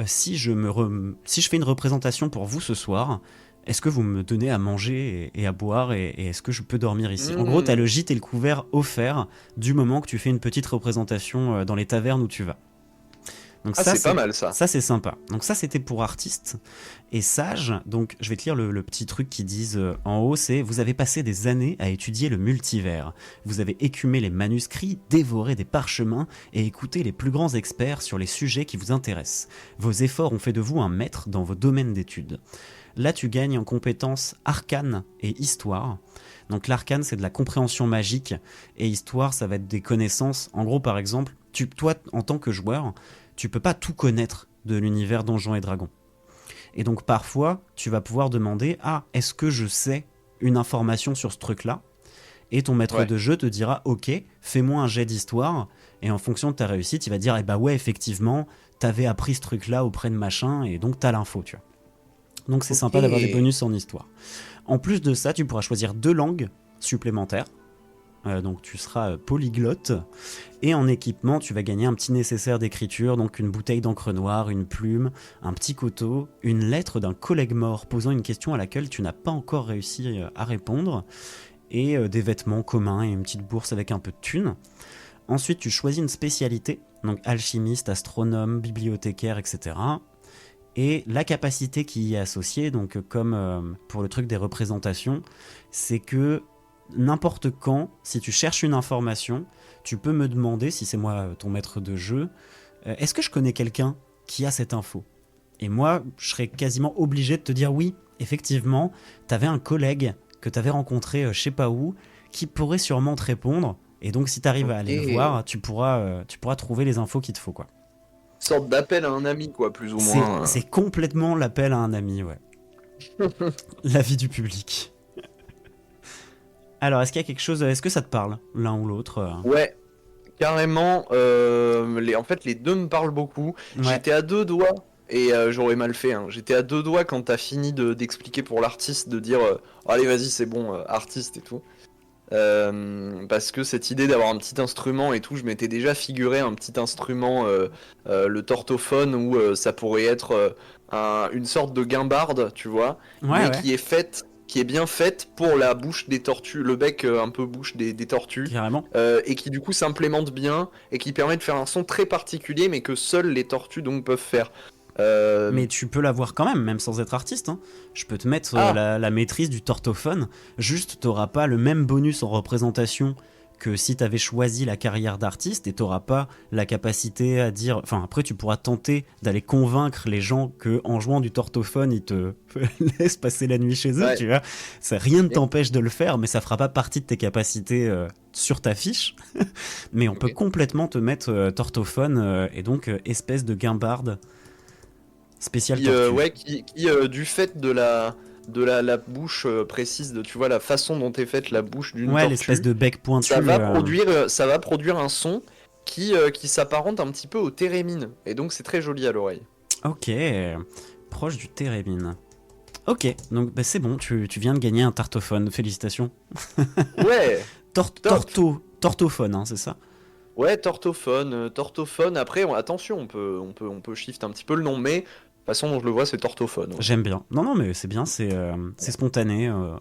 Si je fais une représentation pour vous ce soir, est-ce que vous me donnez à manger et à boire et est-ce que je peux dormir ici? En gros, tu as le gîte et le couvert offerts du moment que tu fais une petite représentation dans les tavernes où tu vas. Donc Ah, c'est pas mal ça. ça c'est sympa. Donc ça c'était pour artiste et sage. Donc je vais te lire le petit truc qu'ils disent en haut, c'est vous avez passé des années à étudier le multivers. Vous avez écumé les manuscrits, dévoré des parchemins et écouté les plus grands experts sur les sujets qui vous intéressent. Vos efforts ont fait de vous un maître dans vos domaines d'études. Là tu gagnes en compétences arcane et histoire. Donc l'arcane c'est de la compréhension magique et histoire ça va être des connaissances. En gros par exemple, toi en tant que joueur, tu peux pas tout connaître de l'univers Donjons et Dragons. Et donc parfois, tu vas pouvoir demander ah, est-ce que je sais une information sur ce truc-là? Et ton maître Ouais. de jeu te dira ok, fais-moi un jet d'histoire. Et en fonction de ta réussite, il va dire eh bah ouais, effectivement, t'avais appris ce truc-là auprès de machin et donc t'as l'info, tu vois. Donc c'est Ok. sympa d'avoir des bonus en histoire. En plus de ça, tu pourras choisir 2 langues supplémentaires. Donc tu seras polyglotte. Et en équipement, tu vas gagner un petit nécessaire d'écriture, donc une bouteille d'encre noire, une plume, un petit couteau, une lettre d'un collègue mort posant une question à laquelle tu n'as pas encore réussi à répondre, et des vêtements communs et une petite bourse avec un peu de thune. Ensuite, tu choisis une spécialité, donc alchimiste, astronome, bibliothécaire, etc. Et la capacité qui y est associée, donc comme pour le truc des représentations, c'est que n'importe quand, si tu cherches une information, tu peux me demander, si c'est moi ton maître de jeu, est-ce que je connais quelqu'un qui a cette info? Et moi, je serais quasiment obligé de te dire oui, effectivement, t'avais un collègue que t'avais rencontré je sais pas où, qui pourrait sûrement te répondre. Et donc si t'arrives à aller le voir, tu pourras trouver les infos qu'il te faut, quoi. Sorte d'appel à un ami, quoi, plus ou C'est, moins. c'est complètement l'appel à un ami, ouais. L'avis du public. Alors, est-ce qu'il y a quelque chose, est-ce que ça te parle, l'un ou l'autre? Ouais, carrément. En fait, les deux me parlent beaucoup. Ouais. J'étais à deux doigts, et j'aurais mal fait, hein. J'étais à deux doigts quand t'as fini d'expliquer pour l'artiste, de dire allez, vas-y, c'est bon, artiste et tout. Parce que cette idée d'avoir un petit instrument et tout, je m'étais déjà figuré un petit instrument, le tortophone, où ça pourrait être une sorte de guimbarde, tu vois, mais Ouais. qui est bien faite pour la bouche des tortues, le bec un peu bouche des tortues, Carrément. et qui du coup s'implémente bien et qui permet de faire un son très particulier, mais que seules les tortues donc peuvent faire. Mais tu peux l'avoir quand même sans être artiste, hein. Je peux te mettre Ah. la maîtrise du tortophone. Juste, t'auras pas le même bonus en représentation que si t'avais choisi la carrière d'artiste, et t'auras pas la capacité à dire. Enfin, après, tu pourras tenter d'aller convaincre les gens que en jouant du tortophone, ils te laissent passer la nuit chez eux, Ouais. tu vois. Ça, rien ne t'empêche de le faire, mais ça fera pas partie de tes capacités sur ta fiche. Mais on peut Ok. complètement te mettre tortophone, et donc espèce de guimbarde spéciale tortue. Ouais, du fait de la bouche précise, tu vois, la façon dont est faite la bouche d'une Ouais, l'espèce tortue, de bec pointu. ça va produire un son qui s'apparente un petit peu au térémine. Et donc c'est très joli à l'oreille. Ok, proche du térémine. Ok, donc bah, c'est bon, tu viens de gagner un tartophone, félicitations. Ouais, top. Tortophone, hein, c'est ça? Ouais, tortophone. Après, attention, on peut shift un petit peu le nom, mais de toute façon dont je le vois, c'est tortophone. Ouais. J'aime bien. Non, mais c'est bien, c'est spontané, on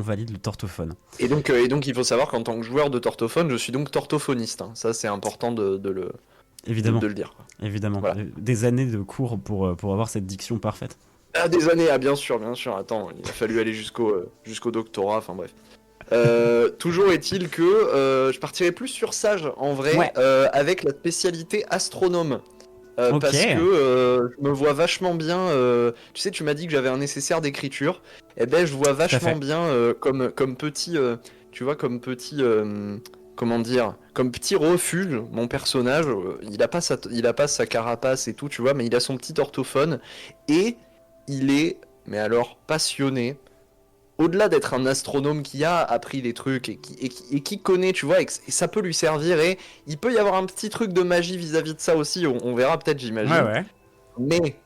valide le tortophone. Et donc, il faut savoir qu'en tant que joueur de tortophone, je suis donc tortophoniste, hein. Ça, c'est important Évidemment, de le dire. évidemment. Voilà. Des années de cours pour avoir cette diction parfaite. Ah, des années, bien sûr, bien sûr. Attends, il a fallu aller jusqu'au doctorat, enfin bref. Toujours est-il que je partirais plus sur Sage, en vrai, Ouais. avec la spécialité astronome. Ok. Parce que je me vois vachement bien. Tu sais, tu m'as dit que j'avais un nécessaire d'écriture. Eh ben, je vois Tout à fait. vachement bien comme petit. Tu vois, comme petit. Comment dire? Comme petit refuge, mon personnage. Il a pas sa carapace et tout, tu vois, mais il a son petit orthophone. Et il est, mais alors, passionné. Au-delà d'être un astronome qui a appris des trucs et qui connaît, tu vois, et ça peut lui servir, et il peut y avoir un petit truc de magie vis-à-vis de ça aussi, on verra peut-être, j'imagine. Ouais. Mais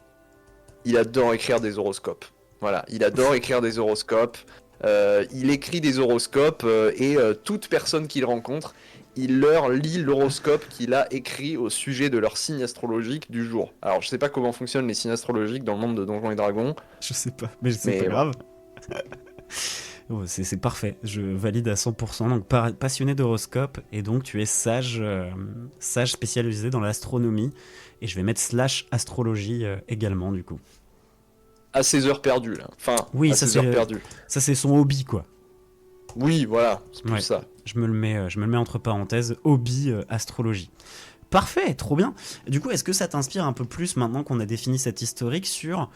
il adore écrire des horoscopes. Voilà, il adore écrire des horoscopes. Il écrit des horoscopes, et toute personne qu'il rencontre, il leur lit l'horoscope qu'il a écrit au sujet de leur signe astrologique du jour. Alors, je sais pas comment fonctionnent les signes astrologiques dans le monde de Donjons et Dragons. Je sais pas, mais c'est Mais pas bon. grave. Oh, c'est parfait, je valide à 100%. Donc passionné d'horoscope, et donc tu es sage, sage spécialisé dans l'astronomie, et je vais mettre / astrologie également du coup. À ses heures perdues, là. Enfin, Oui, à ça ses heures c'est perdues. ça c'est son hobby, quoi. Oui, voilà, c'est plus Ouais. ça. Je me le mets entre parenthèses, hobby astrologie. Parfait, trop bien. Du coup, est-ce que ça t'inspire un peu plus maintenant qu'on a défini cette historique sur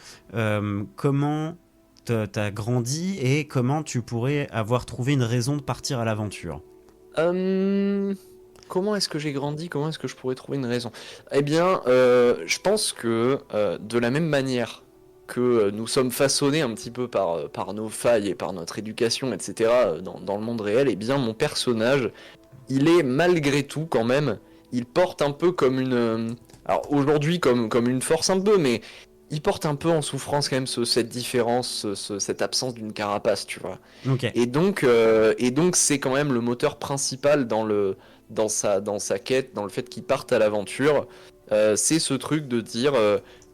comment t'as grandi et comment tu pourrais avoir trouvé une raison de partir à l'aventure? Comment est-ce que j'ai grandi? Comment est-ce que je pourrais trouver une raison? Eh bien, je pense que de la même manière que nous sommes façonnés un petit peu par nos failles et par notre éducation, etc., dans le monde réel, eh bien, mon personnage, il est malgré tout quand même, il porte un peu comme une... alors aujourd'hui comme une force un peu, mais il porte un peu en souffrance quand même cette différence, cette absence d'une carapace, tu vois. Ok. Et donc c'est quand même le moteur principal dans sa quête, dans le fait qu'il parte à l'aventure. C'est ce truc de dire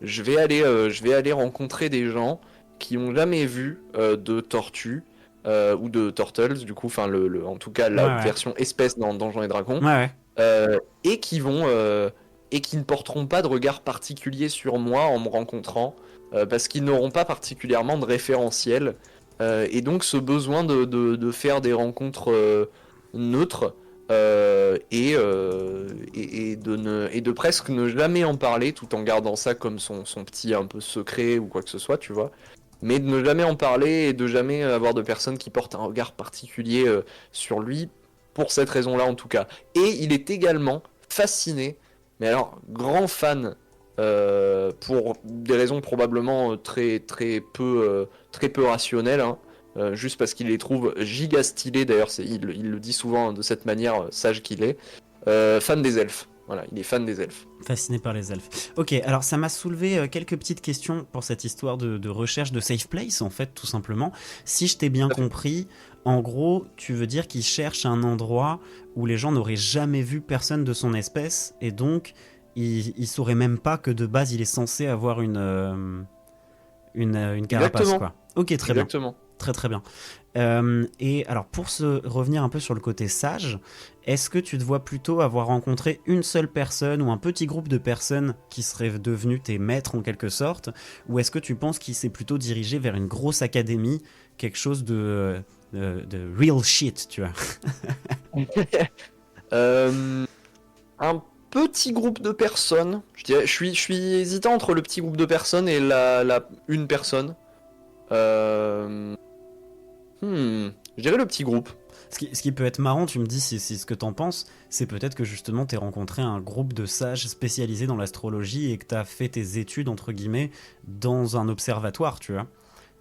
je vais aller rencontrer des gens qui ont jamais vu de tortues, ou de turtles, du coup, enfin en tout cas la Ouais. version espèce dans Donjons et Dragons, Ouais. et qui ne porteront pas de regard particulier sur moi en me rencontrant, parce qu'ils n'auront pas particulièrement de référentiel, et donc ce besoin de faire des rencontres neutres, et de presque ne jamais en parler tout en gardant ça comme son petit un peu secret ou quoi que ce soit, tu vois. mais de ne jamais en parler et de jamais avoir de personnes qui portent un regard particulier sur lui, pour cette raison-là en tout cas. Et il est également fasciné, mais alors grand fan, pour des raisons probablement très peu rationnelles, hein, juste parce qu'il les trouve giga stylés, d'ailleurs il le dit souvent de cette manière, sage qu'il est, fan des elfes. Voilà, il est fan des elfes. Fasciné par les elfes. Ok, alors ça m'a soulevé quelques petites questions pour cette histoire de recherche de safe place, en fait, tout simplement. Si je t'ai bien compris, en gros, tu veux dire qu'il cherche un endroit où les gens n'auraient jamais vu personne de son espèce, et donc il saurait même pas que de base il est censé avoir une carapace, Exactement. quoi. Ok, très bien. Exactement. Très très bien. Et alors pour revenir un peu sur le côté sage, est-ce que tu te vois plutôt avoir rencontré une seule personne ou un petit groupe de personnes qui seraient devenus tes maîtres en quelque sorte, ou est-ce que tu penses qu'il s'est plutôt dirigé vers une grosse académie, quelque chose de real shit, tu vois? Un petit groupe de personnes, je dirais, je suis hésitant entre le petit groupe de personnes et une personne. Je dirais le petit groupe. Ce qui peut être marrant, tu me dis si ce que t'en penses, c'est peut-être que justement t'aies rencontré un groupe de sages spécialisés dans l'astrologie et que t'as fait tes études, entre guillemets, dans un observatoire, tu vois.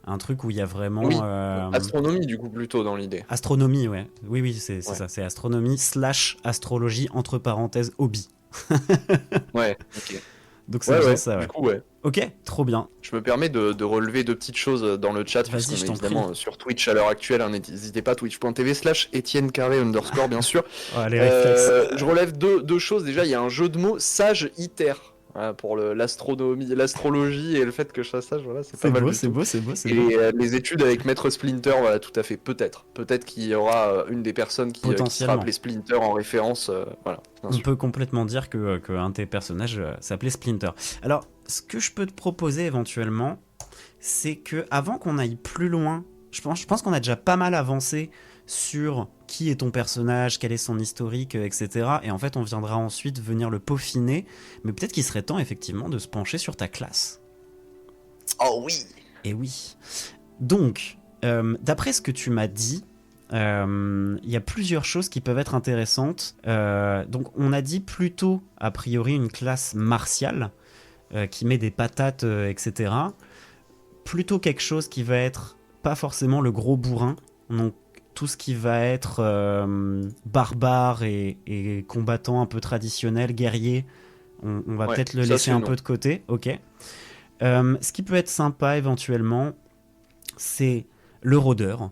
Un truc où il y a vraiment... Oui, astronomie du coup plutôt dans l'idée. Astronomie, ouais. Oui, c'est Ouais. ça, c'est astronomie / astrologie, entre parenthèses, hobby. Ouais, ok. Donc c'est Ouais, bien ouais, ça, ouais. du coup, ouais. Ok, trop bien. Je me permets de relever deux petites choses dans le chat, Vas-y, puisqu'on je est t'en évidemment prie. sur Twitch à l'heure actuelle, hein, n'hésitez pas, twitch.tv/Etienne Carré _ bien sûr. Oh, les réflexes. Je relève deux choses, déjà il y a un jeu de mots sage iter, voilà, pour l'astrologie et le fait que je sois sage, voilà, c'est pas C'est mal beau, du c'est tout. beau, c'est beau, c'est Et beau. les études avec Maître Splinter, voilà, tout à fait, peut-être qu'il y aura une des personnes qui sera Potentiellement. appelée Splinter en référence, voilà, bien On sûr. peut complètement dire que un de tes personnages s'appelait Splinter. Alors, ce que je peux te proposer éventuellement, c'est que avant qu'on aille plus loin, je pense qu'on a déjà pas mal avancé sur qui est ton personnage, quel est son historique, etc. Et en fait, on viendra ensuite venir le peaufiner. Mais peut-être qu'il serait temps effectivement de se pencher sur ta classe. Oh oui. Et oui. Donc, d'après ce que tu m'as dit, il y a plusieurs choses qui peuvent être intéressantes. Donc, on a dit plutôt, a priori, une classe martiale qui met des patates, etc. Plutôt quelque chose qui va être pas forcément le gros bourrin. Donc, tout ce qui va être barbare et combattant un peu traditionnel, guerrier, on va Ouais, peut-être le ça, laisser c'est un non. peu de côté. Ok. Ce qui peut être sympa éventuellement, c'est le rôdeur.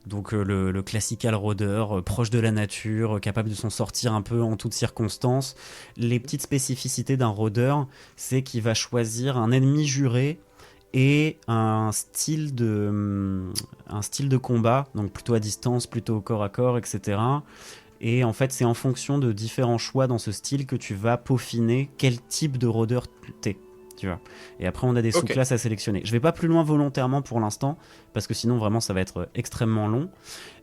Donc le classical rôdeur, proche de la nature, capable de s'en sortir un peu en toutes circonstances. Les petites spécificités d'un rôdeur, c'est qu'il va choisir un ennemi juré et un style de combat, donc plutôt à distance, plutôt au corps à corps, etc. Et en fait, c'est en fonction de différents choix dans ce style que tu vas peaufiner quel type de rôdeur t'es. Tu vois. Et après, on a des Ok. sous-classes à sélectionner. Je vais pas plus loin volontairement pour l'instant, parce que sinon, vraiment, ça va être extrêmement long.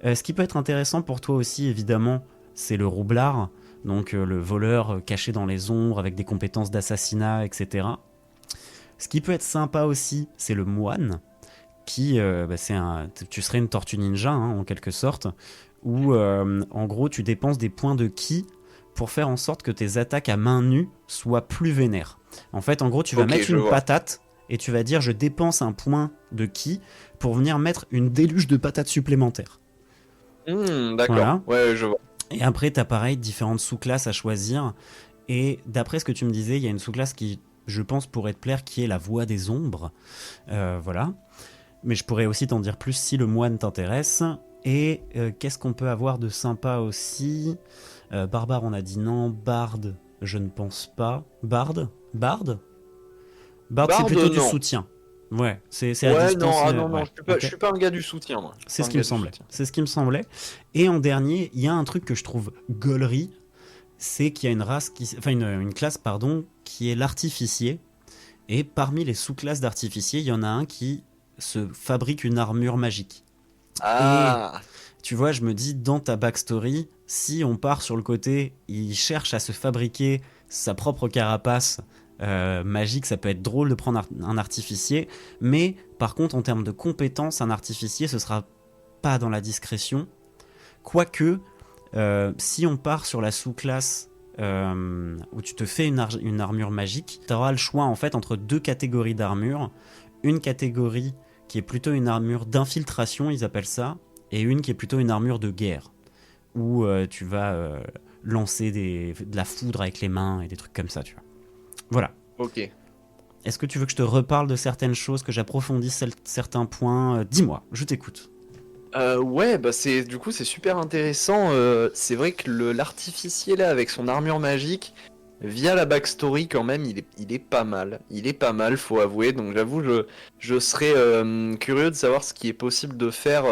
Ce qui peut être intéressant pour toi aussi, évidemment, c'est le roublard, donc le voleur caché dans les ombres avec des compétences d'assassinat, etc. Ce qui peut être sympa aussi, c'est le moine, qui, tu serais une tortue ninja, hein, en quelque sorte, où, en gros, tu dépenses des points de ki pour faire en sorte que tes attaques à main nue soient plus vénères. En fait, en gros, tu vas Ok, mettre je une vois. patate et tu vas dire je dépense un point de ki pour venir mettre une déluge de patates supplémentaires. D'accord. Voilà. Ouais, je vois. Et après, t'as pareil différentes sous-classes à choisir. Et d'après ce que tu me disais, il y a une sous-classe qui, je pense, pourrait te plaire, qui est la voix des ombres. Voilà. Mais je pourrais aussi t'en dire plus si le moine t'intéresse. Et qu'est-ce qu'on peut avoir de sympa aussi? Barbare, on a dit non. Barde, je ne pense pas. Barde, c'est Barde, plutôt du non. soutien. Ouais, c'est à Ouais, distance. non, ah non, Ouais, je ok. suis pas un gars du soutien, moi. Je suis C'est pas ce un qui me gars du semblait. soutien. C'est ce qui me semblait. Et en dernier, il y a un truc que je trouve gaulerie, c'est qu'il y a une race une classe pardon, qui est l'artificier. Et parmi les sous-classes d'artificier, il y en a un qui se fabrique une armure magique. Ah, Tu vois, je me dis, dans ta backstory, si on part sur le côté, il cherche à se fabriquer sa propre carapace magique, ça peut être drôle de prendre un artificier, mais par contre en termes de compétences, un artificier ce sera pas dans la discrétion, quoique si on part sur la sous-classe où tu te fais une armure magique, tu auras le choix en fait entre 2 catégories d'armure, une catégorie qui est plutôt une armure d'infiltration, ils appellent ça, et une qui est plutôt une armure de guerre, où tu vas lancer de la foudre avec les mains et des trucs comme ça, tu vois. Voilà. Ok. Est-ce que tu veux que je te reparle de certaines choses, que j'approfondisse certains points? Dis-moi, je t'écoute. Ouais, bah c'est super intéressant. C'est vrai que l'artificier là avec son armure magique, via la backstory quand même, il est pas mal. Il est pas mal, faut avouer. Donc j'avoue, je serais curieux de savoir ce qui est possible de faire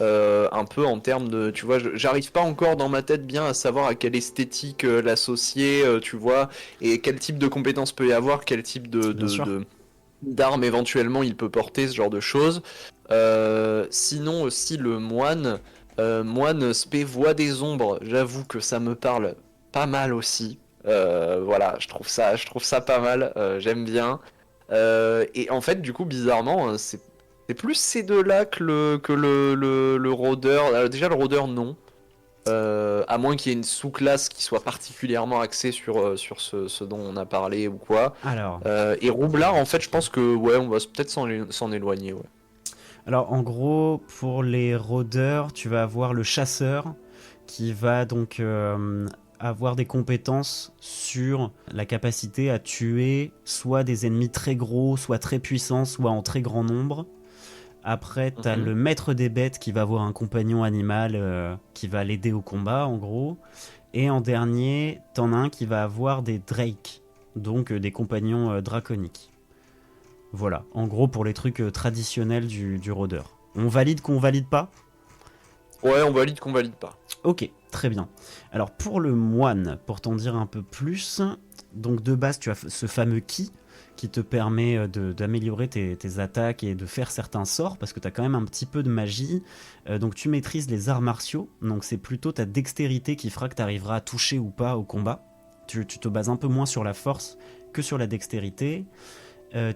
un peu en termes de, tu vois, j'arrive pas encore dans ma tête bien à savoir à quelle esthétique l'associer, tu vois, et quel type de compétences peut y avoir, quel type Bien sûr. d'armes éventuellement il peut porter, ce genre de choses. Sinon aussi le moine spé voix des ombres, j'avoue que ça me parle pas mal aussi. Voilà, je trouve ça pas mal, j'aime bien. Et en fait, du coup, bizarrement, c'est plus ces deux-là que le rôdeur. Déjà, le rôdeur, non. À moins qu'il y ait une sous-classe qui soit particulièrement axée sur ce dont on a parlé ou quoi. Alors, Et Roublard, en fait, je pense que ouais, on va peut-être s'en éloigner. Ouais. en gros, pour les rôdeurs, tu vas avoir le chasseur qui va donc avoir des compétences sur la capacité à tuer soit des ennemis très gros, soit très puissants, soit en très grand nombre. Après, t'as le maître des bêtes qui va avoir un compagnon animal qui va l'aider au combat, en gros. Et en dernier, t'en as un qui va avoir des drakes, donc des compagnons draconiques. Voilà, en gros pour les trucs traditionnels du rôdeur. On valide qu'on valide pas? Ouais, on valide qu'on valide pas. Ok, très bien. Alors pour le moine, pour t'en dire un peu plus, donc de base tu as ce fameux ki qui te permet d'améliorer tes attaques et de faire certains sorts, parce que tu as quand même un petit peu de magie. Donc tu maîtrises les arts martiaux, donc c'est plutôt ta dextérité qui fera que tu arriveras à toucher ou pas au combat. Tu te bases un peu moins sur la force que sur la dextérité.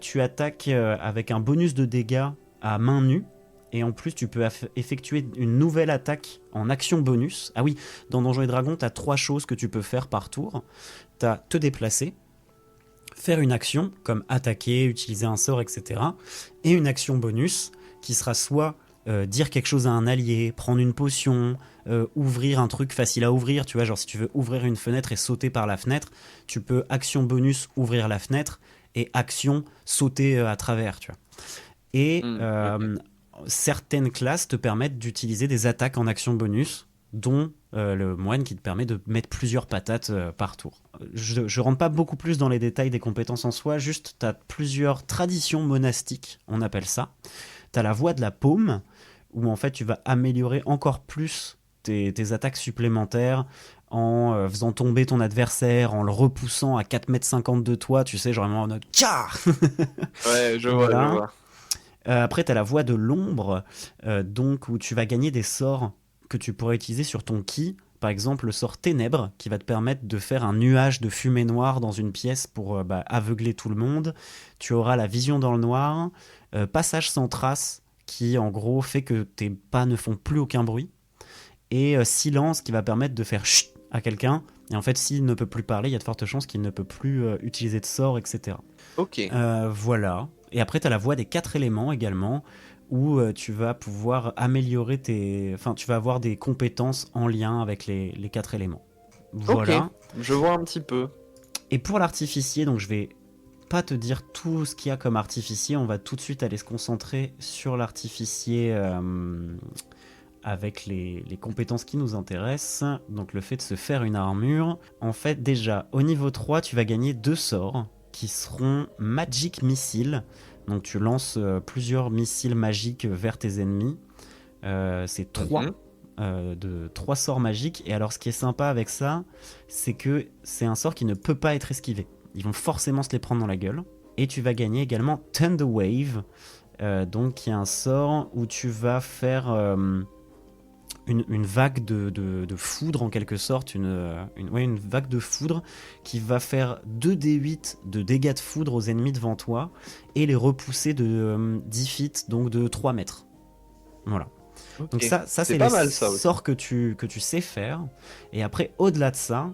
Tu attaques avec un bonus de dégâts à main nue, et en plus tu peux effectuer une nouvelle attaque en action bonus. Ah oui, dans Donjons et Dragons, tu as 3 choses que tu peux faire par tour. Tu as te déplacer, faire une action comme attaquer, utiliser un sort, etc. Et une action bonus qui sera soit dire quelque chose à un allié, prendre une potion, ouvrir un truc facile à ouvrir, tu vois, genre si tu veux ouvrir une fenêtre et sauter par la fenêtre, tu peux action bonus ouvrir la fenêtre et action sauter à travers, tu vois. Et certaines classes te permettent d'utiliser des attaques en action bonus, dont le moine qui te permet de mettre plusieurs patates par tour. Je rentre pas beaucoup plus dans les détails des compétences en soi, juste tu as plusieurs traditions monastiques, on appelle ça. Tu as la voie de la paume, où en fait tu vas améliorer encore plus tes attaques supplémentaires en faisant tomber ton adversaire, en le repoussant à 4,50 m de toi, tu sais, genre vraiment en mode Tcha. Ouais, je Voilà. vois. Après, tu as la voie de l'ombre, donc où tu vas gagner des sorts que tu pourrais utiliser sur ton ki. Par exemple, le sort Ténèbres, qui va te permettre de faire un nuage de fumée noire dans une pièce pour aveugler tout le monde. Tu auras la vision dans le noir, passage sans trace, qui en gros fait que tes pas ne font plus aucun bruit. Et silence, qui va permettre de faire chut à quelqu'un. Et en fait, s'il ne peut plus parler, il y a de fortes chances qu'il ne peut plus utiliser de sorts, etc. Ok. Voilà. Et après, tu as la voie des 4 éléments également, où tu vas pouvoir améliorer Enfin, tu vas avoir des compétences en lien avec les 4 éléments. Voilà. Ok, je vois un petit peu. Et pour l'artificier, donc je vais pas te dire tout ce qu'il y a comme artificier, on va tout de suite aller se concentrer sur l'artificier avec les compétences qui nous intéressent. Donc le fait de se faire une armure. En fait, déjà, au niveau 3, tu vas gagner 2 sorts qui seront Magic Missile. Donc tu lances plusieurs missiles magiques vers tes ennemis. C'est 3 3 sorts magiques. Et alors ce qui est sympa avec ça, c'est que c'est un sort qui ne peut pas être esquivé. Ils vont forcément se les prendre dans la gueule. Et tu vas gagner également Thunder Wave, donc qui est un sort où tu vas faire une vague de foudre en quelque sorte, une vague de foudre qui va faire 2d8 de dégâts de foudre aux ennemis devant toi et les repousser de 10 feet, donc de 3 mètres. Voilà. Ok. Donc ça c'est pas les mal, ça aussi. sorts que tu sais faire. Et après, au-delà de ça,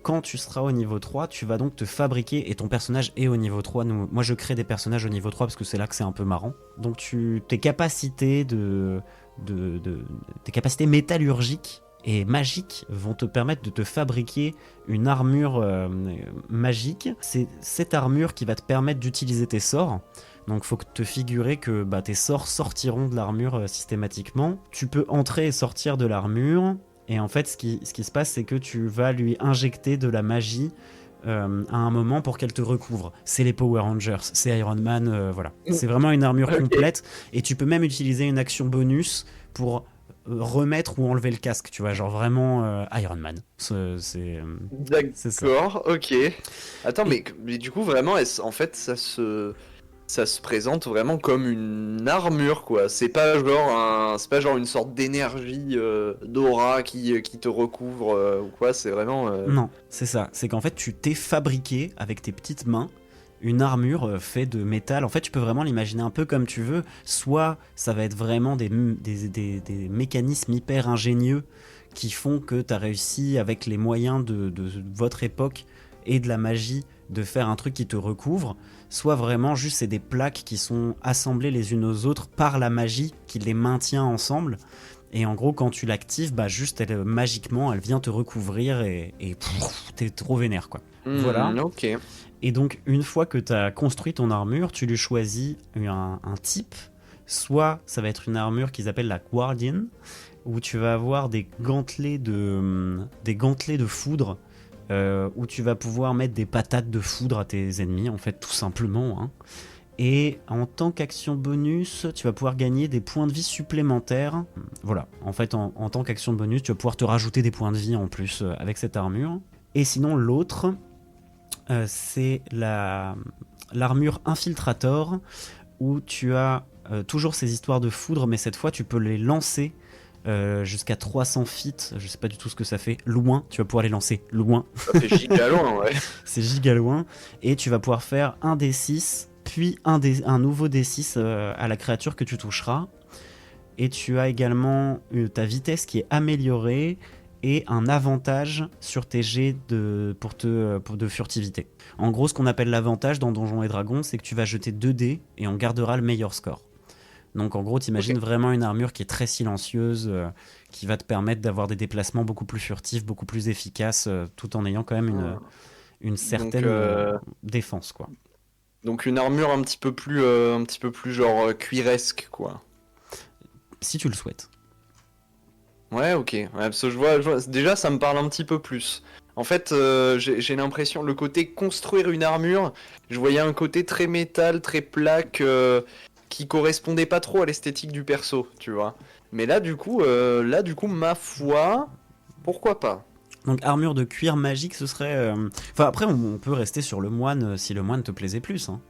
quand tu seras au niveau 3, tu vas donc te fabriquer, et ton personnage est au niveau 3. Moi je crée des personnages au niveau 3 parce que c'est là que c'est un peu marrant. Donc tes capacités tes capacités métallurgiques et magiques vont te permettre de te fabriquer une armure magique. C'est cette armure qui va te permettre d'utiliser tes sorts. Donc faut te figurer que tes sorts sortiront de l'armure systématiquement. Tu peux entrer et sortir de l'armure. Et en fait, ce qui se passe, c'est que tu vas lui injecter de la magie à un moment pour qu'elle te recouvre. C'est les Power Rangers, c'est Iron Man, voilà. C'est vraiment une armure complète. Et tu peux même utiliser une action bonus pour remettre ou enlever le casque, tu vois, genre vraiment Iron Man. C'est ça. D'accord, ok. Attends, mais du coup, vraiment, en fait, ça se présente vraiment comme une armure, quoi. C'est pas genre une sorte d'énergie d'aura qui te recouvre ou quoi. C'est vraiment. Non, c'est ça. C'est qu'en fait, tu t'es fabriqué avec tes petites mains une armure faite de métal. En fait, tu peux vraiment l'imaginer un peu comme tu veux. Soit ça va être vraiment des mécanismes hyper ingénieux qui font que tu as réussi, avec les moyens de votre époque et de la magie, de faire un truc qui te recouvre. Soit vraiment juste c'est des plaques qui sont assemblées les unes aux autres par la magie qui les maintient ensemble. Et en gros, quand tu l'actives, juste magiquement, elle vient te recouvrir et t'es trop vénère, quoi. Voilà. Ok. Et donc, une fois que tu as construit ton armure, tu lui choisis un type. Soit ça va être une armure qu'ils appellent la Guardian, où tu vas avoir des gantelets de foudre, où tu vas pouvoir mettre des patates de foudre à tes ennemis, en fait, tout simplement. Hein. Et en tant qu'action bonus, tu vas pouvoir gagner des points de vie supplémentaires. Voilà, en fait, en tant qu'action bonus, tu vas pouvoir te rajouter des points de vie en plus avec cette armure. Et sinon, l'autre, c'est l'armure Infiltrator, où tu as toujours ces histoires de foudre, mais cette fois, tu peux les lancer jusqu'à 300 feet, je sais pas du tout ce que ça fait, loin, tu vas pouvoir les lancer loin. Ça fait giga loin, ouais. C'est giga loin, et tu vas pouvoir faire un D6, puis un nouveau D6 à la créature que tu toucheras. Et tu as également ta vitesse qui est améliorée et un avantage sur tes jets de furtivité. En gros, ce qu'on appelle l'avantage dans Donjons et Dragons, c'est que tu vas jeter 2 dés et on gardera le meilleur score. Donc en gros, t'imagines vraiment une armure qui est très silencieuse, qui va te permettre d'avoir des déplacements beaucoup plus furtifs, beaucoup plus efficaces, tout en ayant quand même une certaine défense, quoi. Donc une armure un petit peu plus genre cuiresque, quoi. Si tu le souhaites. Ouais, ok. Ouais, parce que je vois, déjà, ça me parle un petit peu plus. En fait, j'ai l'impression, le côté construire une armure, je voyais un côté très métal, très plaque, qui correspondait pas trop à l'esthétique du perso, tu vois. Mais là, du coup, ma foi, pourquoi pas? Donc armure de cuir magique, ce serait... Enfin après, on peut rester sur le moine si le moine te plaisait plus. Hein.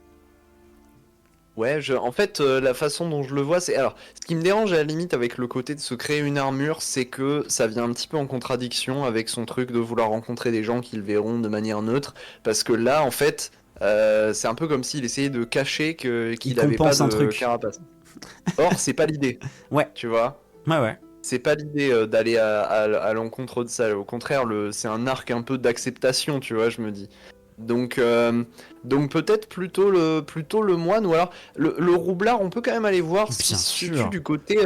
Ouais, en fait, la façon dont je le vois, c'est... Alors, ce qui me dérange à la limite avec le côté de se créer une armure, c'est que ça vient un petit peu en contradiction avec son truc de vouloir rencontrer des gens qui le verront de manière neutre. Parce que là, en fait, c'est un peu comme s'il essayait de cacher qu'il n'avait pas de carapace. Or, c'est pas l'idée. Ouais. Tu vois ? Ouais. C'est pas l'idée d'aller à l'encontre de ça. Au contraire, c'est un arc un peu d'acceptation, tu vois, je me dis. Donc peut-être plutôt le moine, ou alors le roublard, on peut quand même aller voir ce qui se situe du côté...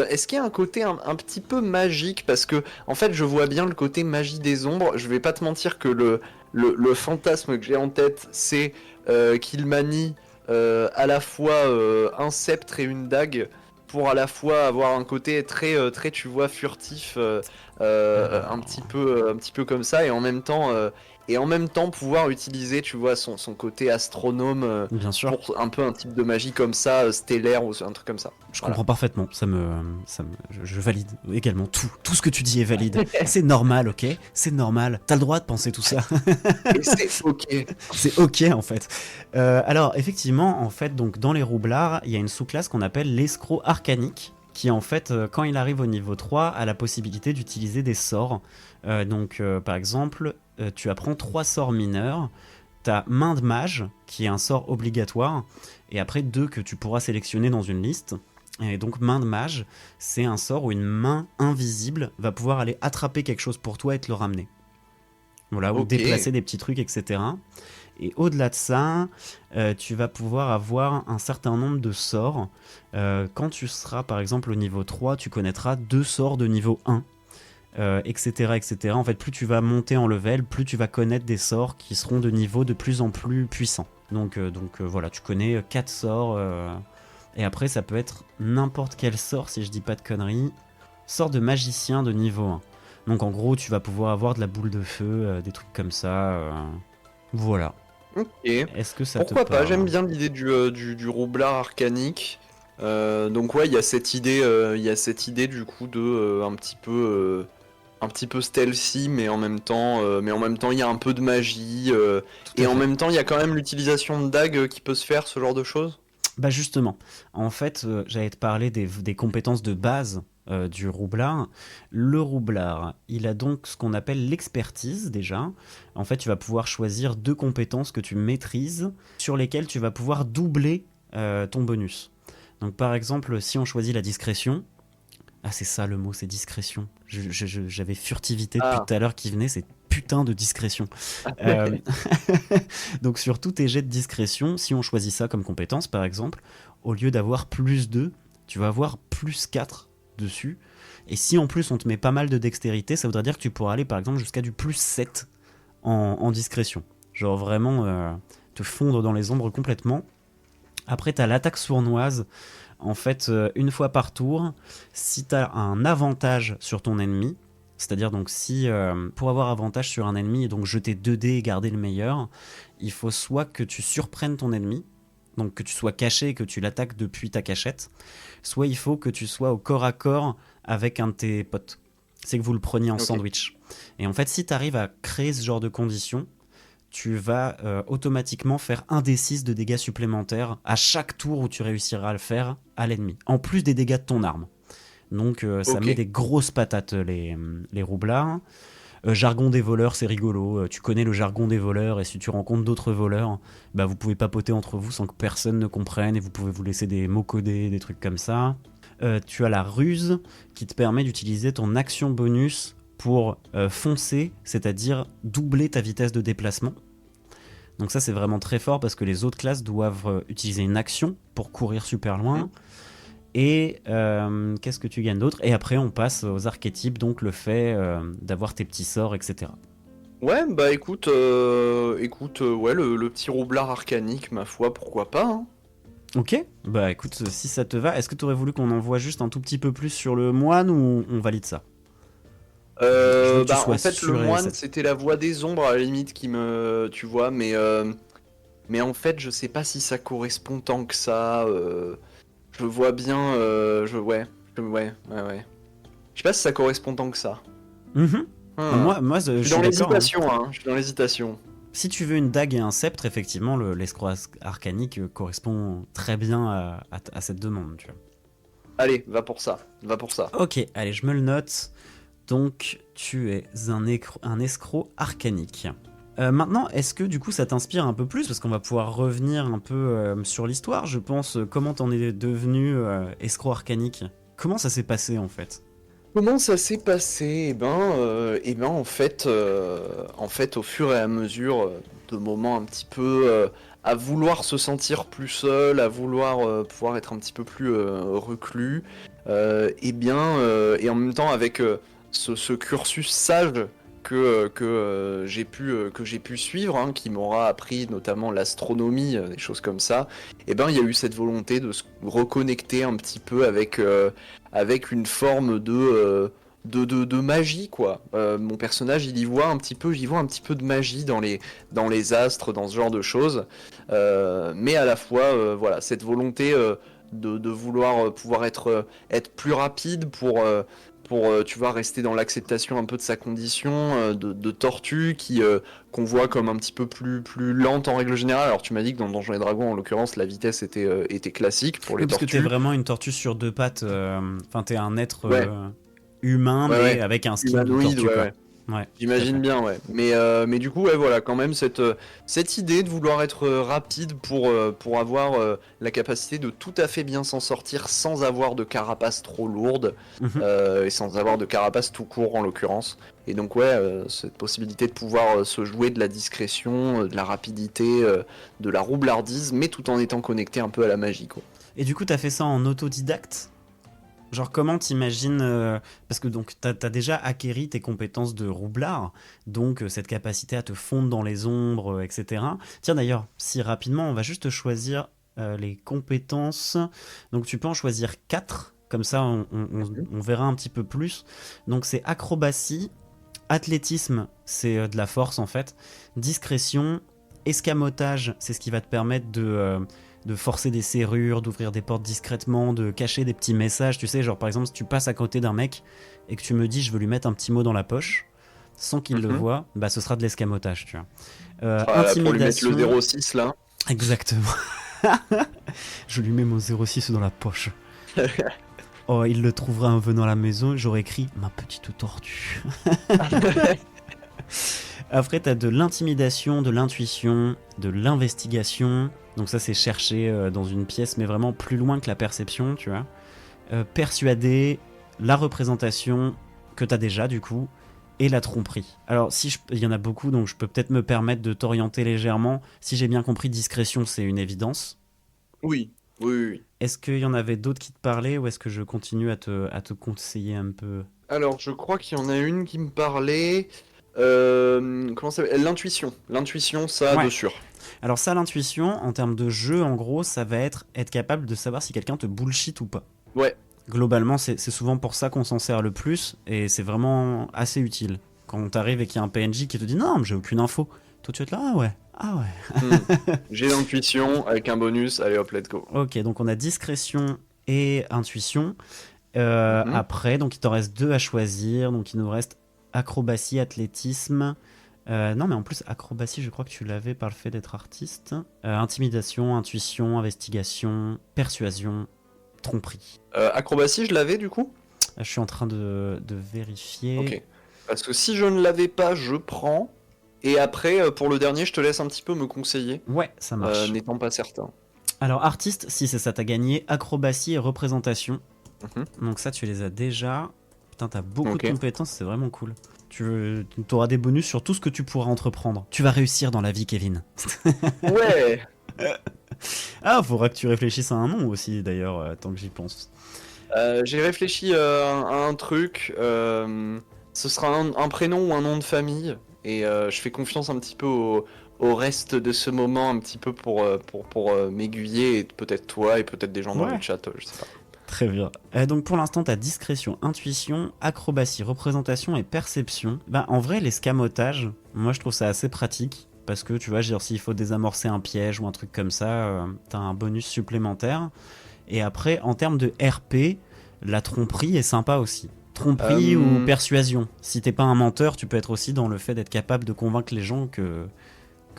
Est-ce qu'il y a un côté un petit peu magique ? Parce que, en fait, je vois bien le côté magie des ombres. Je vais pas te mentir que le fantasme que j'ai en tête, c'est qu'il manie à la fois un sceptre et une dague, pour à la fois avoir un côté très tu vois, furtif, un petit peu comme ça, et en même temps pouvoir utiliser, tu vois, son côté astronome, bien sûr, pour un peu un type de magie comme ça, stellaire ou un truc comme ça. Je comprends parfaitement, je valide également tout ce que tu dis est valide. C'est normal, ok ? C'est normal, t'as le droit de penser tout ça. Et c'est ok. C'est ok en fait. Alors effectivement, en fait, donc dans les roublards, il y a une sous-classe qu'on appelle l'escroc arcanique. qui en fait, quand il arrive au niveau 3, a la possibilité d'utiliser des sorts. Par exemple, tu apprends 3 sorts mineurs. T'as main de mage, qui est un sort obligatoire, et après 2 que tu pourras sélectionner dans une liste. Et donc main de mage, c'est un sort où une main invisible va pouvoir aller attraper quelque chose pour toi et te le ramener. Voilà, ou déplacer des petits trucs, etc. Et au-delà de ça, tu vas pouvoir avoir un certain nombre de sorts. Quand tu seras par exemple au niveau 3, tu connaîtras 2 sorts de niveau 1. Etc, etc. En fait, plus tu vas monter en level, plus tu vas connaître des sorts qui seront de niveau de plus en plus puissants. Voilà, tu connais 4 sorts. Et après, ça peut être n'importe quel sort, si je dis pas de conneries. Sort de magicien de niveau 1. Donc en gros, tu vas pouvoir avoir de la boule de feu, des trucs comme ça. Voilà. Ok. Est-ce que ça Pourquoi te parle? pas? J'aime bien l'idée du roublard arcanique. Donc ouais, il y a cette idée, du coup de un petit peu stealthy, mais en même temps, il y a un peu de magie. Tout à Et en fait. même temps, il y a quand même l'utilisation de dagues qui peut se faire, ce genre de choses. Bah justement, en fait, j'allais te parler des compétences de base du roublard. Le roublard, il a donc ce qu'on appelle l'expertise déjà. En fait, tu vas pouvoir choisir 2 compétences que tu maîtrises, sur lesquelles tu vas pouvoir doubler ton bonus. Donc par exemple, si on choisit la discrétion, ah c'est ça le mot, c'est discrétion. J'avais furtivité depuis Ah. tout à l'heure qui venait, c'est putain de discrétion. Euh, Donc sur tous tes jets de discrétion, si on choisit ça comme compétence par exemple, au lieu d'avoir plus 2, tu vas avoir plus 4 dessus. Et si en plus on te met pas mal de dextérité, ça voudrait dire que tu pourras aller par exemple jusqu'à du plus 7 en discrétion. Genre vraiment te fondre dans les ombres complètement. Après t'as l'attaque sournoise. En fait, une fois par tour, si t'as un avantage sur ton ennemi, c'est-à-dire donc si pour avoir avantage sur un ennemi et donc jeter 2 dés et garder le meilleur, il faut soit que tu surprennes ton ennemi, donc que tu sois caché et que tu l'attaques depuis ta cachette, soit il faut que tu sois au corps à corps avec un de tes potes. C'est que vous le preniez en sandwich. Et en fait, si tu arrives à créer ce genre de conditions, tu vas automatiquement faire 1d6 de dégâts supplémentaires à chaque tour où tu réussiras à le faire à l'ennemi, en plus des dégâts de ton arme. Donc ça met des grosses patates les roublards. Jargon des voleurs, c'est rigolo. Tu connais le jargon des voleurs et si tu rencontres d'autres voleurs, bah vous pouvez papoter entre vous sans que personne ne comprenne et vous pouvez vous laisser des mots codés, des trucs comme ça. Tu as la ruse qui te permet d'utiliser ton action bonus pour foncer, c'est-à-dire doubler ta vitesse de déplacement. Donc ça c'est vraiment très fort parce que les autres classes doivent utiliser une action pour courir super loin. Et qu'est-ce que tu gagnes d'autre? Et après on passe aux archétypes, donc le fait d'avoir tes petits sorts, etc. Ouais, bah écoute, ouais, le petit roublard arcanique, ma foi, pourquoi pas, hein. Ok, bah écoute, si ça te va, est-ce que tu aurais voulu qu'on en voit juste un tout petit peu plus sur le moine ou on valide ça? En fait, le moine, c'était la voix des ombres à la limite qui me, tu vois, mais en fait, je sais pas si ça correspond tant que ça. Je vois bien, ouais. Je sais pas si ça correspond tant que ça. Moi, je suis dans d'accord. l'hésitation, hein. Je suis dans l'hésitation. Si tu veux une dague et un sceptre, effectivement, l'escroc arcanique correspond très bien à cette demande, tu vois. Allez, va pour ça. Ok, allez, je me le note. Donc, tu es un escroc arcanique. Maintenant, est-ce que du coup ça t'inspire un peu plus? Parce qu'on va pouvoir revenir un peu sur l'histoire, je pense. Comment t'en es devenu escroc arcanique? Comment ça s'est passé en fait? Comment ça s'est passé? En fait, au fur et à mesure de moments un petit peu à vouloir se sentir plus seul, à vouloir pouvoir être un petit peu plus reclus, et en même temps avec ce cursus sage que j'ai pu suivre, hein, qui m'aura appris notamment l'astronomie, des choses comme ça. Il y a eu cette volonté de se reconnecter un petit peu avec une forme de magie, quoi. Mon personnage, j'y vois un petit peu de magie dans les astres, dans ce genre de choses. Mais à la fois, voilà, cette volonté de vouloir pouvoir être plus rapide pour pour tu vois, rester dans l'acceptation un peu de sa condition de tortue qu'on voit comme un petit peu plus lente en règle générale. Alors tu m'as dit que dans Donjons et Dragons, en l'occurrence, la vitesse était classique pour les Oui, parce que t'es tortues. vraiment une tortue sur deux pattes. Enfin, t'es un être Ouais, humain, ouais, mais ouais. avec un skin de Humanoïde, tortue, ouais, quoi. ouais. Ouais, tout à J'imagine fait. bien, ouais. Mais du coup, ouais, voilà, quand même, cette idée de vouloir être rapide pour avoir la capacité de tout à fait bien s'en sortir sans avoir de carapace trop lourde Mhm. et sans avoir de carapace tout court en l'occurrence. Et donc, ouais, cette possibilité de pouvoir se jouer de la discrétion, de la rapidité, de la roublardise, mais tout en étant connecté un peu à la magie, quoi. Et du coup, t'as fait ça en autodidacte? Genre, comment t'imagines parce que donc t'as déjà acquéri tes compétences de roublard, donc cette capacité à te fondre dans les ombres, etc. Tiens d'ailleurs, si rapidement, on va juste choisir les compétences. Donc tu peux en choisir 4, comme ça on verra un petit peu plus. Donc c'est acrobatie, athlétisme, c'est de la force en fait, discrétion, escamotage, c'est ce qui va te permettre de forcer des serrures, d'ouvrir des portes discrètement, de cacher des petits messages. Tu sais, genre par exemple, si tu passes à côté d'un mec et que tu me dis je veux lui mettre un petit mot dans la poche, sans qu'il le Mhm. voie, bah ce sera de l'escamotage, tu vois. Voilà, pour lui mettre le Intimidation, 06 là. exactement. Je lui mets mon 06 dans la poche. Oh, il le trouvera en venant à la maison, j'aurais écrit ma petite tortue. Après, t'as de l'intimidation, de l'intuition, de l'investigation. Donc ça, c'est chercher dans une pièce, mais vraiment plus loin que la perception, tu vois. Persuader, la représentation que t'as déjà, du coup, et la tromperie. Alors, il y en a beaucoup, donc je peux peut-être me permettre de t'orienter légèrement. Si j'ai bien compris, discrétion, c'est une évidence. Oui, oui, oui, oui. Est-ce qu'il y en avait d'autres qui te parlaient, ou est-ce que je continue à te conseiller un peu? Alors, je crois qu'il y en a une qui me parlait. Comment ça s'appelle? L'intuition. L'intuition, ça, de Ouais. sûr. Alors ça, l'intuition, en termes de jeu, en gros, ça va être capable de savoir si quelqu'un te bullshit ou pas. Ouais. Globalement, c'est souvent pour ça qu'on s'en sert le plus, et c'est vraiment assez utile. Quand t'arrives et qu'il y a un PNJ qui te dit non, mais j'ai aucune info, toi tu vas être là, ah Hmm. ouais. J'ai l'intuition avec un bonus. Allez hop, let's go. Ok, donc on a discrétion et intuition. Mhm. Après, donc il t'en reste 2 à choisir, donc il nous reste acrobatie, athlétisme. Non, mais en plus, acrobatie, je crois que tu l'avais par le fait d'être artiste. Intimidation, intuition, investigation, persuasion, tromperie. Acrobatie, je l'avais du coup? Je suis en train de vérifier. Ok. Parce que si je ne l'avais pas, je prends. Et après, pour le dernier, je te laisse un petit peu me conseiller, Ouais, ça marche. n'étant pas certain. Alors, artiste, si c'est ça, t'as gagné acrobatie et représentation. Mhm. Donc, ça, tu les as déjà. Putain, t'as beaucoup de Ok. compétences, c'est vraiment cool. Tu auras des bonus sur tout ce que tu pourras entreprendre. Tu vas réussir dans la vie, Kevin. Ouais. Ah, faudra que tu réfléchisses à un nom aussi, d'ailleurs, tant que j'y pense. J'ai réfléchi à un truc. Ce sera un prénom ou un nom de famille. Et je fais confiance un petit peu au reste de ce moment, un petit peu pour m'aiguiller. Et peut-être toi et peut-être des gens dans le Ouais. chat, je sais pas. Très bien. Donc pour l'instant, t'as discrétion, intuition, acrobatie, représentation et perception. Bah en vrai, l'escamotage, moi je trouve ça assez pratique. Parce que tu vois, genre s'il faut désamorcer un piège ou un truc comme ça, t'as un bonus supplémentaire. Et après, en termes de RP, la tromperie est sympa aussi. Tromperie ou Euh, persuasion. Si t'es pas un menteur, tu peux être aussi dans le fait d'être capable de convaincre les gens que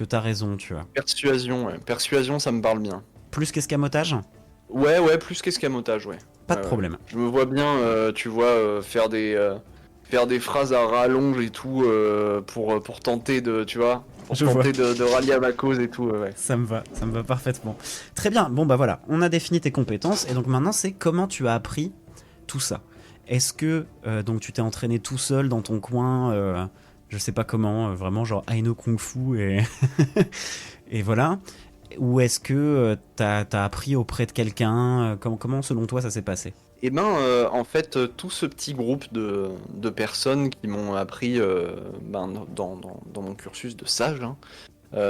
t'as raison, tu vois. Persuasion, ouais. Persuasion, ça me parle bien. Plus qu'escamotage, Ouais, ouais, plus qu'escamotage, ouais. pas de Ouais, ouais. problème. Je me vois bien, tu vois, faire des phrases à rallonge et tout pour tenter de, tu vois, pour Je vois. tenter de rallier à ma cause et tout, ouais. Ça me va parfaitement. Très bien, bon bah voilà, on a défini tes compétences et donc maintenant c'est comment tu as appris tout ça. Est-ce que donc tu t'es entraîné tout seul dans ton coin, je sais pas comment, vraiment genre Aino Kung Fu et, et voilà. Ou est-ce que t'as appris auprès de quelqu'un, comment selon toi ça s'est passé? Et ben, en fait, tout ce petit groupe de personnes qui m'ont appris ben, dans mon cursus de sage, hein,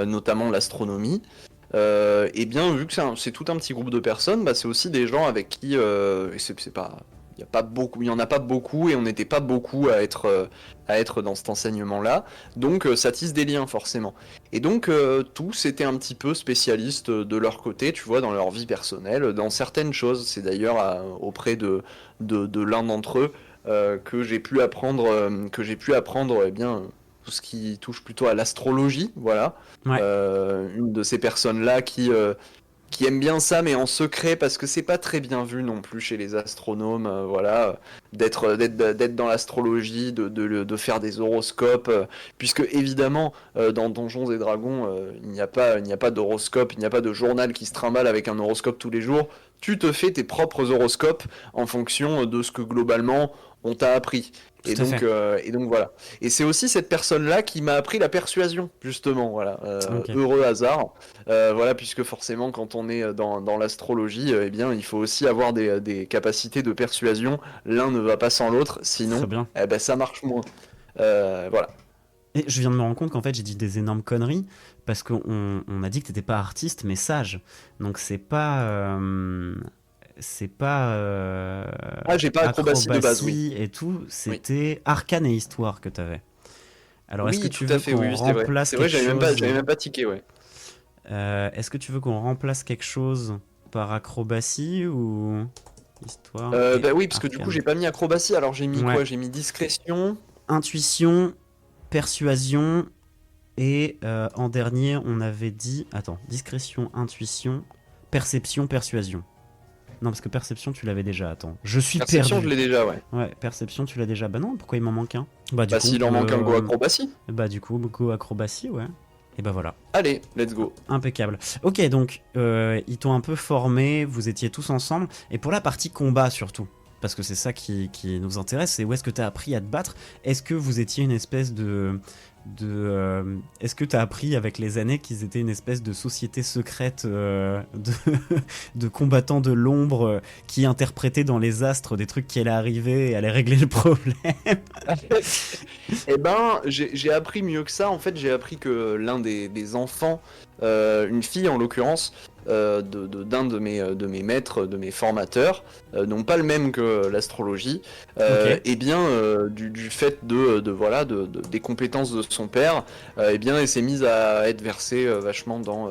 notamment l'astronomie, et bien, vu que c'est tout un petit groupe de personnes, bah, c'est aussi des gens avec qui, et c'est pas, il y a pas beaucoup, il y en a pas beaucoup, et on n'était pas beaucoup à être dans cet enseignement-là, donc ça tisse des liens forcément. Et donc tous étaient un petit peu spécialistes de leur côté, tu vois, dans leur vie personnelle, dans certaines choses. C'est d'ailleurs auprès de l'un d'entre eux que j'ai pu apprendre, eh bien, tout ce qui touche plutôt à l'astrologie, voilà. Ouais. Une de ces personnes-là qui aiment bien ça, mais en secret, parce que c'est pas très bien vu non plus chez les astronomes, voilà, d'être dans l'astrologie, de faire des horoscopes, puisque évidemment, dans Donjons et Dragons, il n'y a pas d'horoscope, il n'y a pas de journal qui se trimballe avec un horoscope tous les jours. Tu te fais tes propres horoscopes en fonction de ce que globalement on t'a appris. Tout à fait. Et donc voilà. Et c'est aussi cette personne-là qui m'a appris la persuasion, justement, voilà. Ok. Heureux hasard. Voilà, puisque forcément, quand on est dans l'astrologie, eh bien, il faut aussi avoir des capacités de persuasion. L'un ne va pas sans l'autre, Très sinon, bien. eh ben, ça marche moins. Voilà. Et je viens de me rendre compte qu'en fait j'ai dit des énormes conneries parce qu'on a dit que t'étais pas artiste mais sage. Donc c'est pas Ah, j'ai pas acrobatie de base, oui. acrobatie et tout, Oui. c'était arcane et histoire que t'avais. Alors est-ce que Oui, tu tout à veux fait, qu'on oui, oui, c'est vrai. remplace C'est vrai, quelque chose j'avais même pas tiqué, ouais. Est-ce que tu veux qu'on remplace quelque chose par acrobatie ou histoire et Bah oui, parce que du coup, arcane? j'ai pas mis acrobatie, alors j'ai mis Ouais. quoi? J'ai mis discrétion. Intuition, persuasion et en dernier on avait dit attends, discrétion, intuition, perception, persuasion. Non parce que perception tu l'avais déjà, attends. Je suis Perception, je perdu. l'ai déjà, ouais. Ouais, perception tu l'as déjà. Bah non, pourquoi il m'en manque un? Bah du Bah coup on s'il en peut manque un go acrobatie. bah du coup go acrobatie, ouais. Et bah voilà. Allez, let's go. Impeccable. Ok, donc ils t'ont un peu formé, vous étiez tous ensemble. Et pour la partie combat surtout, parce que c'est ça qui nous intéresse, c'est où est-ce que tu as appris à te battre. Est-ce que vous étiez une espèce est-ce que tu as appris avec les années qu'ils étaient une espèce de société secrète de combattants de l'ombre qui interprétaient dans les astres des trucs qui allaient arriver et allaient régler le problème? Eh ben, j'ai appris mieux que ça. En fait, j'ai appris que l'un des enfants, une fille en l'occurrence, d'un de mes maîtres, de mes formateurs, non pas le même que l'astrologie, Ok. eh bien, du fait voilà, des compétences de son père, eh bien, elle s'est mise à être versée vachement dans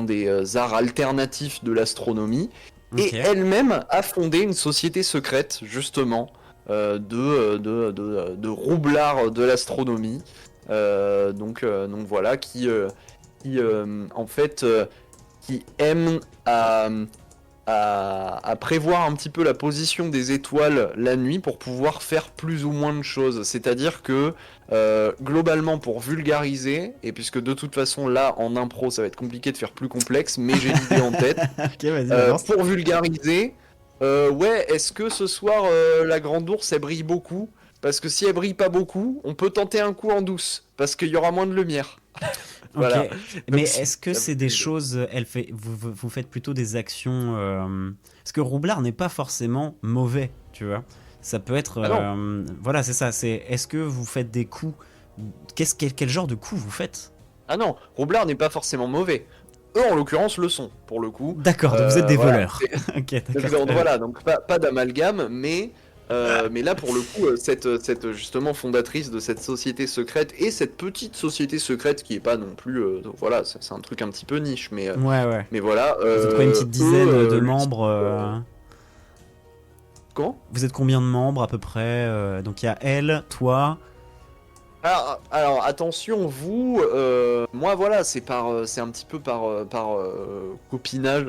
des arts alternatifs de l'astronomie. Ok. Et elle-même a fondé une société secrète, justement, de roublards de l'astronomie. Donc voilà, qui en fait, qui aime à prévoir un petit peu la position des étoiles la nuit pour pouvoir faire plus ou moins de choses. C'est-à-dire que globalement, pour vulgariser, et puisque de toute façon là en impro ça va être compliqué de faire plus complexe, mais j'ai l'idée en tête. Ok, vas-y, balance. Pour vulgariser, ouais, est-ce que ce soir la grande ours elle brille beaucoup? Parce que si elle brille pas beaucoup, on peut tenter un coup en douce, parce qu'il y aura moins de lumière. Ok, Voilà. mais Comme si est-ce que ça c'est vous des aide. choses, vous faites plutôt des actions, parce que roublard n'est pas forcément mauvais, tu vois. Ça peut être, Ah non, voilà, c'est ça. C'est, est-ce que vous faites des coups, quel genre de coups vous faites? ah non, Roublard n'est pas forcément mauvais. Eux, en l'occurrence, le sont, pour le coup. D'accord, donc vous êtes des Voilà. voleurs. Ok, d'accord, Donc, très bien. voilà, donc pas d'amalgame, mais là, pour le coup, cette justement fondatrice de cette société secrète et cette petite société secrète qui est pas non plus, voilà, c'est un truc un petit peu niche, Ouais, ouais. mais voilà, Vous êtes quoi, une petite dizaine de l'utilisent membres pour- Comment? Vous êtes combien de membres à peu près donc il y a elle, toi. Alors, attention, vous, moi voilà, c'est un petit peu par copinage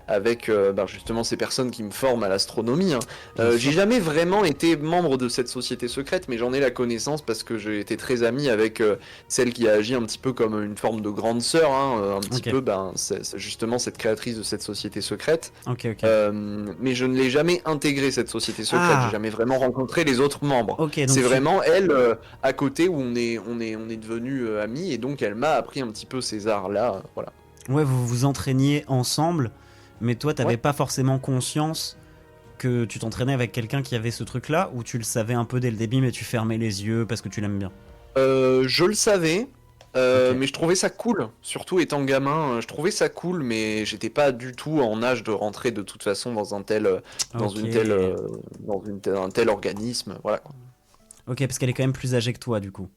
avec bah, justement ces personnes qui me forment à l'astronomie, hein. Bien J'ai sûr. jamais vraiment été membre de cette société secrète, mais j'en ai la connaissance parce que j'ai été très ami avec celle qui a agi un petit peu comme une forme de grande sœur, hein, un petit Ok. peu, ben, c'est justement cette créatrice de cette société secrète. Ok, ok. Mais je ne l'ai jamais intégré cette société secrète, j'ai Ah, jamais vraiment rencontré les autres membres. ok, C'est donc tu. vraiment elle à côté où on est devenus amis et donc elle m'a appris un petit peu ces arts-là, voilà. Ouais, vous vous entraîniez ensemble, mais toi, t'avais Ouais. pas forcément conscience que tu t'entraînais avec quelqu'un qui avait ce truc-là, ou tu le savais un peu dès le début, mais tu fermais les yeux parce que tu l'aimes bien. Je le savais, Ok. mais je trouvais ça cool, surtout étant gamin, je trouvais ça cool, mais j'étais pas du tout en âge de rentrer de toute façon dans un tel, dans Ok. une telle, un tel organisme, voilà, quoi. Ok, parce qu'elle est quand même plus âgée que toi, du coup.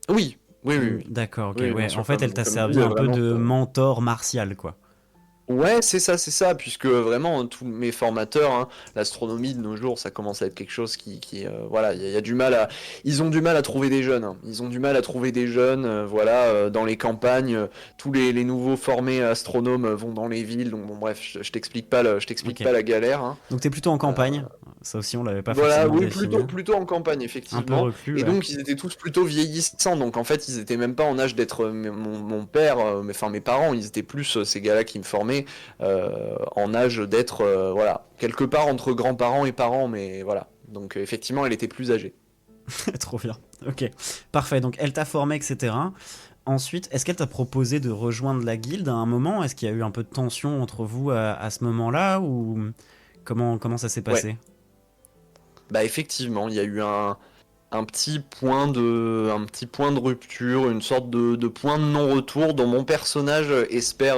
Oui, oui, oui, oui. D'accord, ok, Oui, bien ouais. En sûr, fait, elle t'a comme servi dit, un peu vraiment, de mentor martial, quoi. Ouais, c'est ça, puisque vraiment tous mes formateurs, hein, l'astronomie de nos jours, ça commence à être quelque chose voilà, il y a du mal ils ont du mal à trouver des jeunes, hein. Ils ont du mal à trouver des jeunes, voilà, dans les campagnes, tous les nouveaux formés astronomes vont dans les villes, donc bon, bref, je t'explique pas je t'explique Ok. pas la galère, hein. Donc t'es plutôt en Euh, campagne. Ça aussi, on l'avait pas voilà, forcément oui, défini. plutôt en campagne, Un peu effectivement. reclus, Et ouais. donc, ils étaient tous plutôt vieillissants. Donc, en fait, ils étaient même pas en âge d'être mon père, enfin mes parents. Ils étaient plus, ces gars-là qui me formaient, en âge d'être, voilà, quelque part entre grands-parents et parents. Mais voilà. Donc, effectivement, elle était plus âgée. Trop bien. Ok. Parfait. Donc elle t'a formé, etc. Ensuite, est-ce qu'elle t'a proposé de rejoindre la guilde à un moment? Est-ce qu'il y a eu un peu de tension entre vous à ce moment-là ou comment ça s'est Ouais, passé? bah effectivement, il y a eu un petit point de rupture, une sorte de point de non-retour dont mon personnage espère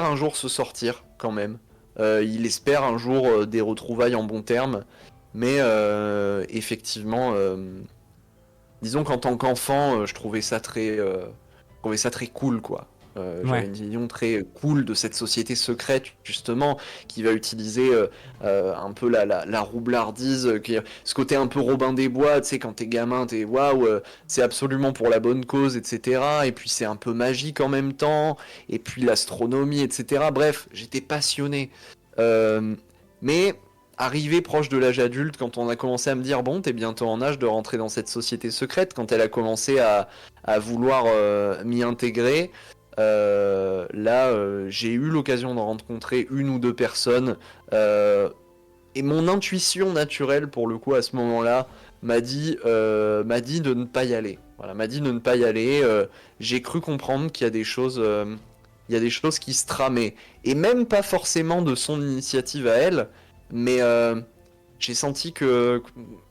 un jour se sortir quand même. Il espère un jour des retrouvailles en bons termes. Mais effectivement, disons qu'en tant qu'enfant, je trouvais ça très cool, quoi. J'avais Ouais. une vision très cool de cette société secrète, justement, qui va utiliser un peu la roublardise, ce côté un peu Robin des Bois, tu sais, quand t'es gamin, t'es waouh, c'est absolument pour la bonne cause, etc. Et puis c'est un peu magique en même temps, et puis l'astronomie, etc. Bref, j'étais passionné. Euh, mais arrivé proche de l'âge adulte, quand on a commencé à me dire, bon, t'es bientôt en âge de rentrer dans cette société secrète, quand elle a commencé à vouloir m'y intégrer, là, j'ai eu l'occasion de rencontrer une ou deux personnes, euh, et mon intuition naturelle, pour le coup, à ce moment-là, m'a dit de ne pas y aller. Voilà, m'a dit de ne pas y aller. J'ai cru comprendre qu'il y a des choses, il y a des choses qui se tramaient, et même pas forcément de son initiative à elle, mais j'ai senti que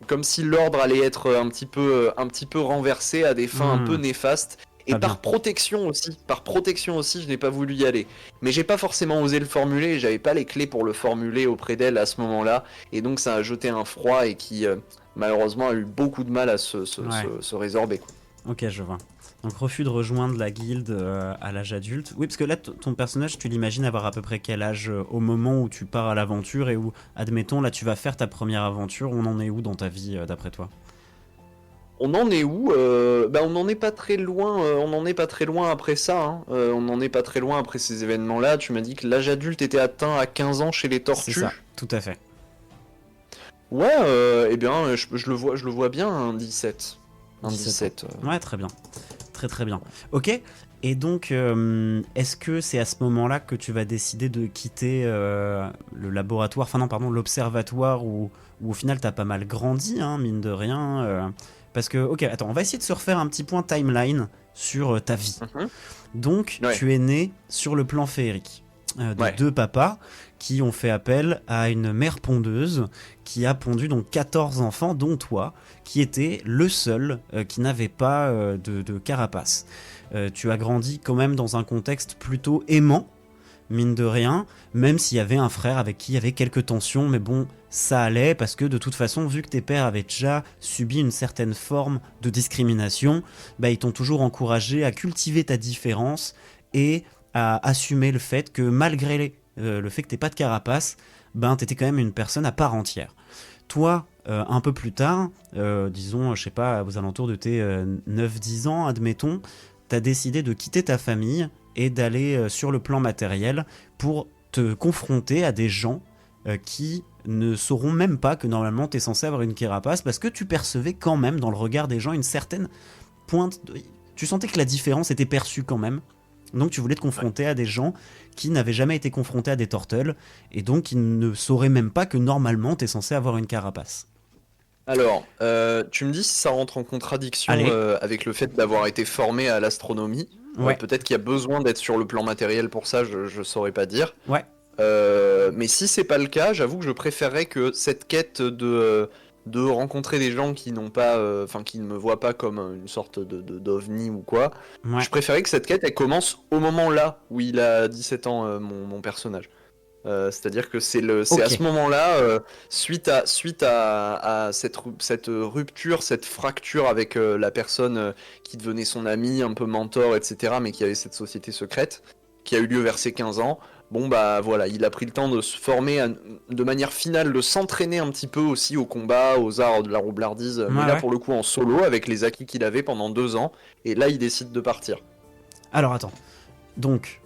comme si l'ordre allait être un petit peu renversé à des fins un peu Hmm, néfastes. Et pas bien. par protection aussi, je n'ai pas voulu y aller. Mais j'ai pas forcément osé le formuler, j'avais pas les clés pour le formuler auprès d'elle à ce moment-là, et donc ça a jeté un froid et qui malheureusement a eu beaucoup de mal à Ouais. se résorber, quoi. Ok, je vois. Donc refus de rejoindre la guilde à l'âge adulte. Oui, parce que là, ton personnage, tu l'imagines avoir à peu près quel âge au moment où tu pars à l'aventure et où, admettons, là, tu vas faire ta première aventure. On en est où dans ta vie, d'après toi? On en est où bah, on n'en est pas très loin. On n'en est pas très loin après ça, hein. On n'en est pas très loin après ces événements-là. Tu m'as dit que l'âge adulte était atteint à 15 ans chez les C'est ça, tortues. tout à fait. Ouais, eh bien, je le vois bien, un 17. Un 17 ans. 17. Ouais, très bien. Très très bien. Ok. Et donc, est-ce que c'est à ce moment-là que tu vas décider de quitter le laboratoire, enfin non, pardon, l'observatoire où au final t'as pas mal grandi, hein, mine de rien. Parce que, ok, attends, on va essayer de se refaire un petit point timeline sur ta vie. Mhm. Donc, Ouais, tu es né sur le plan féerique de ouais. deux papas qui ont fait appel à une mère pondeuse qui a pondu donc 14 enfants, dont toi, qui était le seul qui n'avait pas de carapace. Tu as grandi quand même dans un contexte plutôt aimant, mine de rien, même s'il y avait un frère avec qui il y avait quelques tensions, mais bon, ça allait parce que de toute façon, vu que tes pères avaient déjà subi une certaine forme de discrimination, bah, ils t'ont toujours encouragé à cultiver ta différence et à assumer le fait que malgré le fait que t'aies pas de carapace, ben t'étais quand même une personne à part entière. Toi, un peu plus tard, disons, je sais pas, aux alentours de tes 9-10 ans, admettons, t'as décidé de quitter ta famille et d'aller sur le plan matériel pour te confronter à des gens qui ne sauront même pas que normalement tu es censé avoir une carapace parce que tu percevais quand même dans le regard des gens une certaine pointe tu sentais que la différence était perçue quand même, donc tu voulais te Ouais. confronter à des gens qui n'avaient jamais été confrontés à des tortelles et donc qui ne sauraient même pas que normalement tu es censé avoir une carapace. Alors, tu me dis si ça rentre en contradiction Allez. avec le fait d'avoir été formé à l'astronomie. Ouais. Peut-être qu'il y a besoin d'être sur le plan matériel pour ça, je saurais pas dire. Ouais. Mais si c'est pas le cas, j'avoue que je préférerais que cette quête de rencontrer des gens qui n'ont pas, enfin qui ne me voient pas comme une sorte d'ovni ou quoi, je Ouais. préférais que cette quête elle commence au moment là où il a 17 ans, mon personnage. C'est-à-dire que c'est à Ok. ce moment-là, à cette rupture, cette fracture avec la personne qui devenait son ami, un peu mentor, etc., mais qui avait cette société secrète. qui a eu lieu vers ses 15 ans. Bon bah voilà, il a pris le temps de se former de manière finale, de s'entraîner un petit peu aussi au combat, aux arts de la roublardise, mais là pour le coup en solo, avec les acquis qu'il avait pendant 2 ans, et là il décide de partir. Alors attends, donc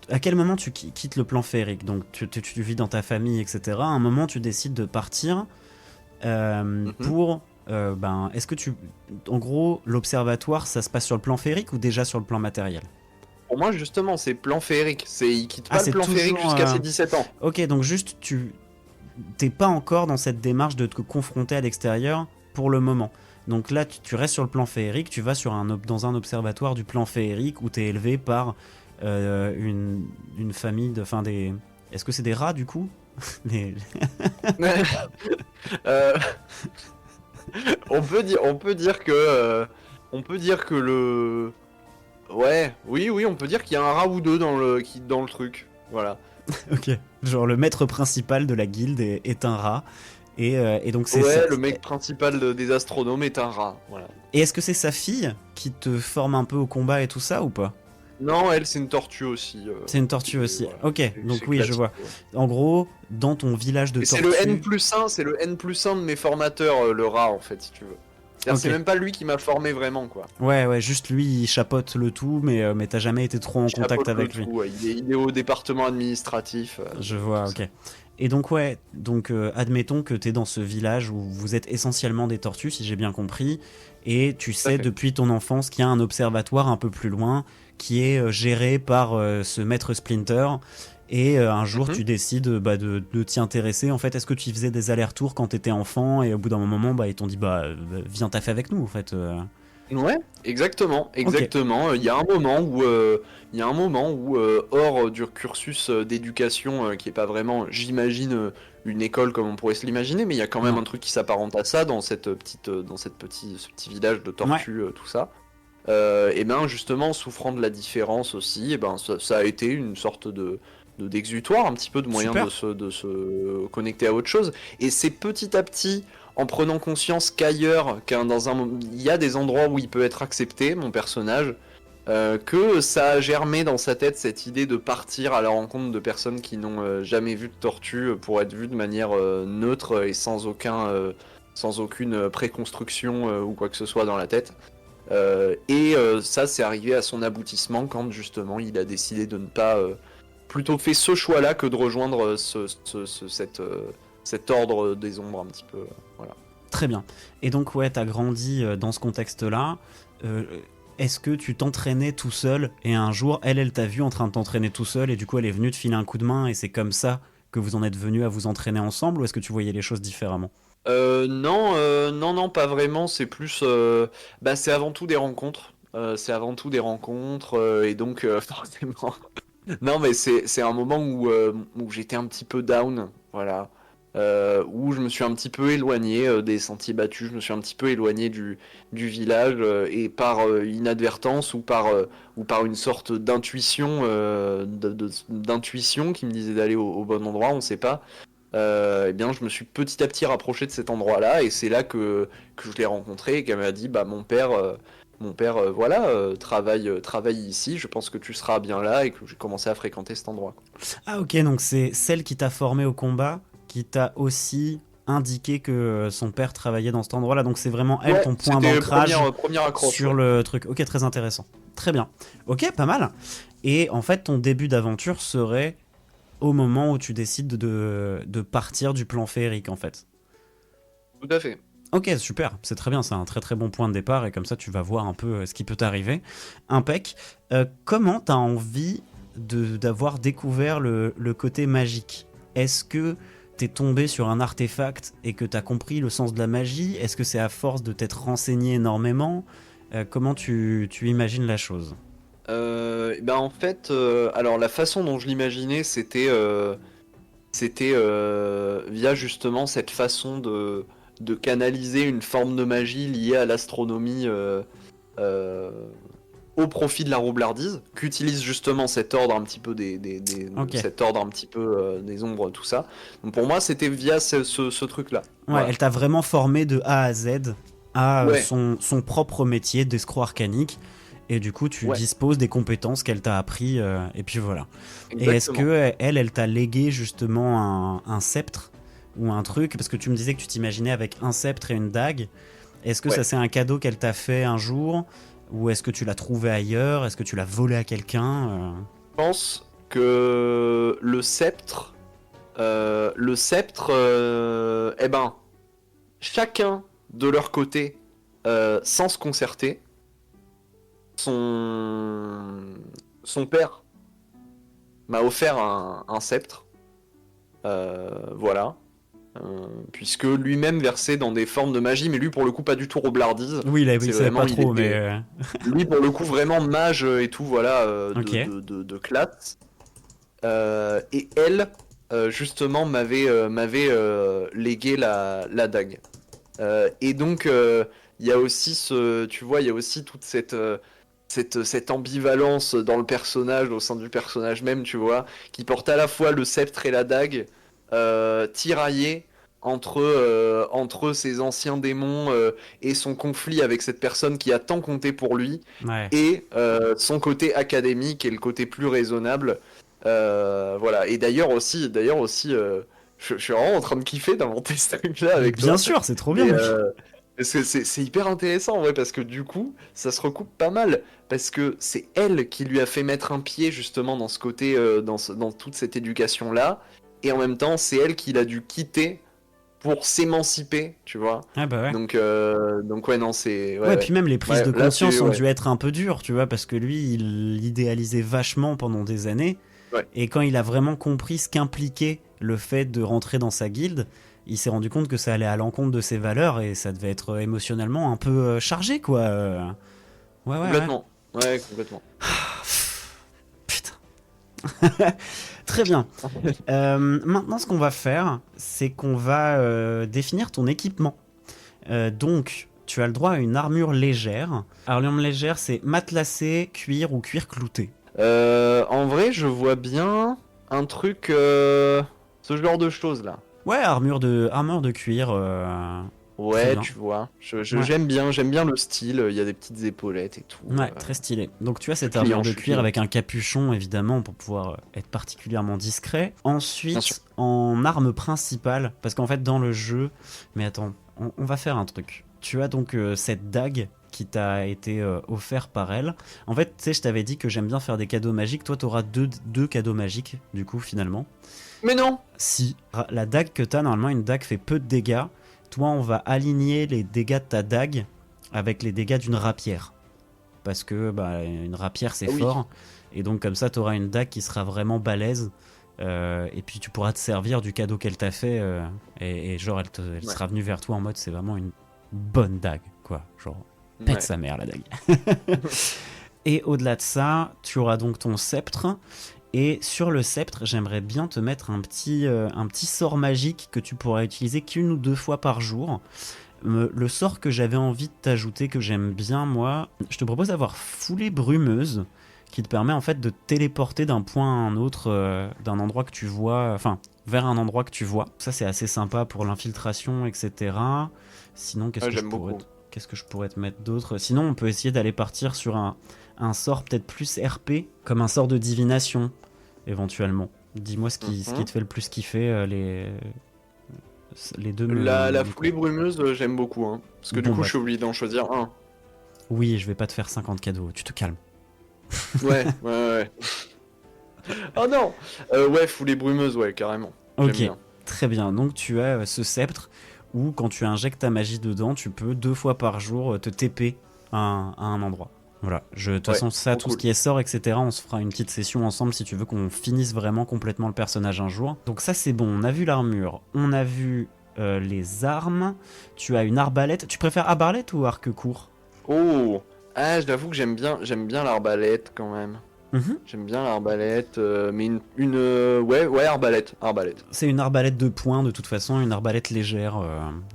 à quel moment tu quittes le plan féerique? Donc tu vis dans ta famille, etc. À un moment tu décides de partir pour... est-ce que en gros, l'observatoire, ça se passe sur le plan féerique ou déjà sur le plan matériel? Pour moi, justement, c'est plan féerique. Il quitte pas le plan féerique jusqu'à ses 17 ans. Ok, donc juste, t'es pas encore dans cette démarche de te confronter à l'extérieur pour le moment. Donc là, tu restes sur le plan féerique, tu vas dans un observatoire du plan féerique où t'es élevé par une famille de... Est-ce que c'est des rats, du coup? On peut dire que le... Ouais, oui, on peut dire qu'il y a un rat ou deux dans le truc, voilà. Ok, genre le maître principal de la guilde est un rat, et donc c'est... Ouais, le mec principal des astronomes est un rat, voilà. Et est-ce que c'est sa fille qui te forme un peu au combat et tout ça, ou pas? Non, elle, c'est une tortue aussi. C'est une tortue aussi, voilà. Ok, donc oui, je vois. Ouais. En gros, dans ton village de tortues... C'est le N+1 de mes formateurs, le rat, en fait, si tu veux. Okay. C'est même pas lui qui m'a formé vraiment, quoi. Ouais, juste lui, il chapeaute le tout, mais t'as jamais été trop en contact avec lui. Ouais. Il est au département administratif. Je vois, ok. Et donc, admettons que t'es dans ce village où vous êtes essentiellement des tortues, si j'ai bien compris, et tu sais depuis ton enfance qu'il y a un observatoire un peu plus loin qui est géré par ce maître Splinter. Et un jour, tu décides de t'y intéresser. En fait, est-ce que tu faisais des allers-retours quand t'étais enfant et au bout d'un moment, ils t'ont dit viens taffer avec nous, en fait. Ouais, exactement. Okay. Il y a un moment où, hors du cursus d'éducation, qui est pas vraiment, j'imagine, une école comme on pourrait se l'imaginer, mais il y a quand même un truc qui s'apparente à ça dans ce petit village de tortues, tout ça. Et ben justement, souffrant de la différence aussi, et ben ça a été une sorte d'exutoire, un petit peu de moyen de se connecter à autre chose. Et c'est petit à petit, en prenant conscience qu'ailleurs, il y a des endroits où il peut être accepté, mon personnage, que ça a germé dans sa tête cette idée de partir à la rencontre de personnes qui n'ont jamais vu de tortue pour être vues de manière neutre et sans aucune préconstruction ou quoi que ce soit dans la tête. Ça, c'est arrivé à son aboutissement quand justement il a décidé de ne pas... plutôt fait ce choix-là que de rejoindre cet ordre des ombres un petit peu. Voilà. Très bien. Et donc, t'as grandi dans ce contexte-là. Est-ce que tu t'entraînais tout seul et un jour, elle t'a vu en train de t'entraîner tout seul et du coup, elle est venue te filer un coup de main et c'est comme ça que vous en êtes venus à vous entraîner ensemble, ou est-ce que tu voyais les choses différemment? Non, pas vraiment. C'est plus... c'est avant tout des rencontres. Et donc, forcément... Non, mais c'est un moment où j'étais un petit peu down, voilà. Où je me suis un petit peu éloigné des sentiers battus, je me suis un petit peu éloigné du village, et par inadvertance ou par une sorte d'intuition d'intuition qui me disait d'aller au bon endroit, on sait pas. Eh bien, je me suis petit à petit rapproché de cet endroit-là, et c'est là que je l'ai rencontré et qu'elle m'a dit mon père travaille ici, je pense que tu seras bien là, et que j'ai commencé à fréquenter cet endroit. Ah ok, donc c'est celle qui t'a formé au combat qui t'a aussi indiqué que son père travaillait dans cet endroit-là, donc c'est vraiment elle ton point d'ancrage sur le truc. Ok, très intéressant. Très bien. Ok, pas mal. Et en fait, ton début d'aventure serait au moment où tu décides de partir du plan féerique, en fait. Tout à fait. Ok, super, c'est très bien, c'est un très très bon point de départ, et comme ça tu vas voir un peu ce qui peut t'arriver. Impec. Comment t'as envie d'avoir découvert le côté magique? Est-ce que t'es tombé sur un artefact et que t'as compris le sens de la magie? Est-ce que c'est à force de t'être renseigné énormément? Comment tu imagines la chose? En fait, alors la façon dont je l'imaginais, c'était via justement cette façon de canaliser une forme de magie liée à l'astronomie au profit de la roublardise, qu'utilise justement cet ordre un petit peu cet ordre un petit peu des ombres, tout ça. Donc pour moi, c'était via ce truc-là. Ouais, voilà. Elle t'a vraiment formé de A à Z à son propre métier d'escroc arcanique. et du coup tu Ouais. disposes des compétences qu'elle t'a appris, et puis voilà. Et est-ce Exactement. que elle t'a légué justement un sceptre ou un truc, parce que tu me disais que tu t'imaginais avec un sceptre et une dague. Est-ce que ça Ouais. c'est un cadeau qu'elle t'a fait un jour, ou est-ce que tu l'as trouvé ailleurs, est-ce que tu l'as volé à quelqu'un? Je pense que eh ben, chacun de leur côté, sans se concerter, son, son père m'a offert un sceptre, voilà, puisque lui-même versait dans des formes de magie, mais lui pour le coup pas du tout roblardise, Oui, il c'est savait vraiment, pas il trop, était, mais lui pour le coup vraiment mage et tout, voilà, ok. de classe. Et elle, justement, m'avait légué la dague. Et donc, il y a aussi tu vois, il y a aussi toute cette ambivalence dans le personnage, au sein du personnage même, tu vois, qui porte à la fois le sceptre et la dague, tiraillés entre ses anciens démons et son conflit avec cette personne qui a tant compté pour lui, Ouais. et son côté académique et le côté plus raisonnable. Voilà. Et d'ailleurs aussi, je suis vraiment en train de kiffer d'inventer ce truc-là Mais avec bien toi. sûr, c'est trop bien, Et mec. c'est hyper intéressant, ouais, parce que du coup, ça se recoupe pas mal. Parce que c'est elle qui lui a fait mettre un pied justement dans ce côté, dans toute cette éducation-là. Et en même temps, c'est elle qui l'a dû quitter pour s'émanciper, tu vois. Ah bah ouais. Donc ouais, non, c'est. Ouais, Ouais, ouais. puis même les prises Ouais, de là, conscience ont ouais. dû être un peu dures, tu vois, parce que lui, il idéalisait vachement pendant des années, Ouais. et quand il a vraiment compris ce qu'impliquait le fait de rentrer dans sa guilde, il s'est rendu compte que ça allait à l'encontre de ses valeurs, et ça devait être émotionnellement un peu chargé, quoi. Ouais, ouais, ouais. Complètement. Ouais, complètement. Putain. Très bien. Maintenant, ce qu'on va faire, c'est qu'on va définir ton équipement. Donc, tu as le droit à une armure légère. Armure légère, c'est matelassé, cuir ou cuir clouté. En vrai, je vois bien un truc, ce genre de choses là. Ouais, armure de cuir. Très Ouais, bien. tu vois. Ouais. J'aime bien le style. Il y a des petites épaulettes et tout. Ouais, très stylé. Donc tu as Je suis cette armure client, de je suis cuir client. avec un capuchon évidemment pour pouvoir être particulièrement discret. Bien sûr. Ensuite, en arme principale, parce qu'en fait dans le jeu, mais attends, on va faire un truc. Tu as donc cette dague qui t'a été offerte par elle. En fait, tu sais, je t'avais dit que j'aime bien faire des cadeaux magiques. Toi, t'auras deux cadeaux magiques, du coup, finalement. Mais non. Si la dague que t'as, normalement, une dague fait peu de dégâts. Toi, on va aligner les dégâts de ta dague avec les dégâts d'une rapière. Parce que bah, une rapière, c'est Ah oui. fort. Et donc, comme ça, t'auras une dague qui sera vraiment balèze. Et puis, tu pourras te servir du cadeau qu'elle t'a fait. Et genre, elle Ouais. sera venue vers toi en mode, c'est vraiment une bonne dague, quoi. Genre, pète Ouais. sa mère, la dague. Et au-delà de ça, tu auras donc ton sceptre. Et sur le sceptre, j'aimerais bien te mettre un petit sort magique que tu pourras utiliser qu'une ou deux fois par jour. Le sort que j'avais envie de t'ajouter, que j'aime bien moi, je te propose d'avoir foulée brumeuse, qui te permet en fait de te téléporter d'un point à un autre, d'un endroit que tu vois, enfin, vers un endroit que tu vois. Ça c'est assez sympa pour l'infiltration, etc. Sinon, Ouais, j'aime beaucoup. qu'est-ce que je pourrais te mettre d'autre? Sinon, on peut essayer d'aller partir sur un sort peut-être plus RP, comme un sort de divination, éventuellement. Dis-moi ce qui te fait le plus kiffer, les deux La me foulée brumeuse, j'aime beaucoup, hein. Parce que du Bon coup, bah, je suis obligé d'en choisir un. oui, je vais pas te faire 50 cadeaux, tu te calmes. Ouais, ouais, ouais. Oh non. Ouais, foulée brumeuse, ouais, carrément. J'aime Ok, bien. très bien. Donc tu as ce sceptre où quand tu injectes ta magie dedans, tu peux 2 fois par jour te TP à un endroit. Voilà, de toute Ouais, façon, ça, trop tout ce cool. qui est sort, etc., on se fera une petite session ensemble si tu veux qu'on finisse vraiment complètement le personnage un jour. Donc ça, c'est bon, on a vu l'armure, on a vu les armes, tu as une arbalète. Tu préfères arbalète ou arc court? Oh. Ah, je l'avoue que j'aime bien l'arbalète quand même. Mhm. J'aime bien l'arbalète, mais ouais, arbalète. C'est une arbalète de poing de toute façon, une arbalète légère,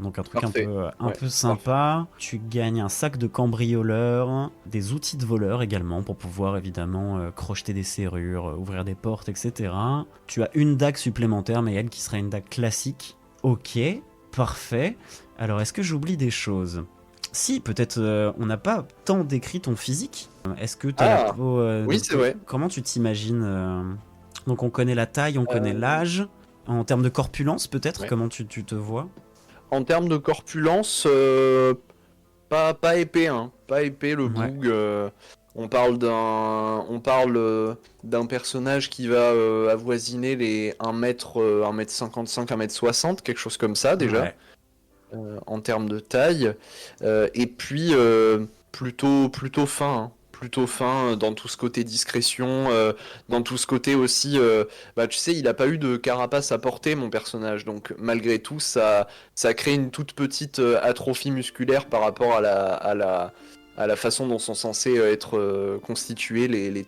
donc un truc Parfait. un Ouais, peu parfait. sympa. Tu gagnes un sac de cambrioleur, des outils de voleur également pour pouvoir évidemment crocheter des serrures, ouvrir des portes, etc. Tu as une dague supplémentaire, mais elle qui sera une dague classique. Ok, parfait. Alors est-ce que j'oublie des choses? Si, peut-être on n'a pas tant décrit ton physique. Est-ce que tu as la peau... oui, c'est vrai. Comment tu t'imagines Donc on connaît la taille, on connaît l'âge. En termes de corpulence, peut-être, comment tu te vois? En termes de corpulence, pas épais, hein. Pas épais, le boug. On parle d'un personnage qui va avoisiner les 1m55, 1m60, quelque chose comme ça déjà, en termes de taille. Et puis plutôt fin, hein. Plutôt fin dans tout ce côté discrétion, dans tout ce côté aussi, tu sais, il a pas eu de carapace à porter, mon personnage, donc malgré tout, ça crée une toute petite atrophie musculaire par rapport à la façon dont sont censés être constitués les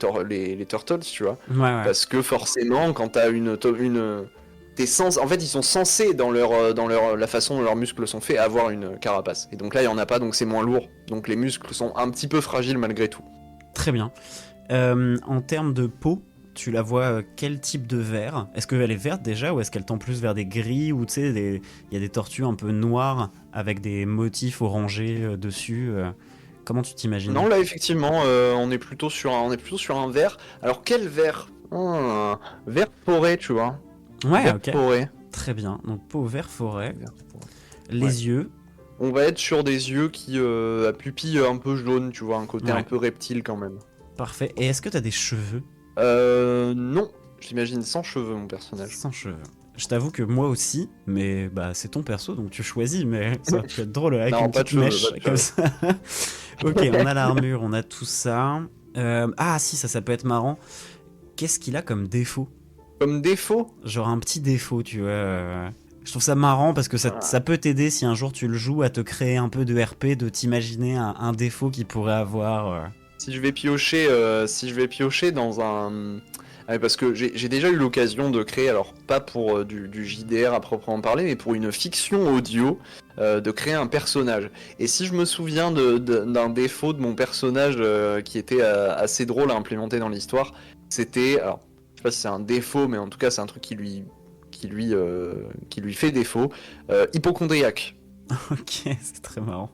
turtles, tu vois. Parce que forcément, quand t'as en fait, ils sont censés, dans la façon dont leurs muscles sont faits, avoir une carapace. Et donc là, il y en a pas, donc c'est moins lourd. Donc les muscles sont un petit peu fragiles malgré tout. Très bien. En termes de peau, tu la vois quel type de vert? Est-ce qu'elle est verte déjà ou est-ce qu'elle tend plus vers des gris ou tu sais, il y a des tortues un peu noires avec des motifs orangés dessus Comment tu t'imagines? Non, là effectivement, on est plutôt sur un vert. Alors quel vert? Vert forêt, tu vois. Ouais, vert ok. Forêt. Très bien. Donc peau vert forêt. Les yeux. On va être sur des yeux qui à pupille un peu jaune, tu vois, un côté un peu reptile quand même. Parfait. Et est-ce que t'as des cheveux? Non. J'imagine sans cheveux, mon personnage. Sans cheveux. Je t'avoue que moi aussi, mais c'est ton perso, donc tu choisis, mais ça peut être drôle avec une petite mèche comme ça. Ok, on a l'armure, on a tout ça. Si, ça peut être marrant. Qu'est-ce qu'il a comme défaut? Comme défaut? Genre un petit défaut, tu vois. Je trouve ça marrant parce que ça peut t'aider si un jour tu le joues à te créer un peu de RP, de t'imaginer un défaut qu'il pourrait avoir. Si je vais piocher dans un... parce que j'ai déjà eu l'occasion de créer, alors pas pour du JDR à proprement parler, mais pour une fiction audio, de créer un personnage. Et si je me souviens d'un défaut de mon personnage qui était assez drôle à implémenter dans l'histoire, c'était... Alors, je sais pas si c'est un défaut, mais en tout cas c'est un truc qui lui fait défaut. Hypochondriaque. Ok, c'est très marrant.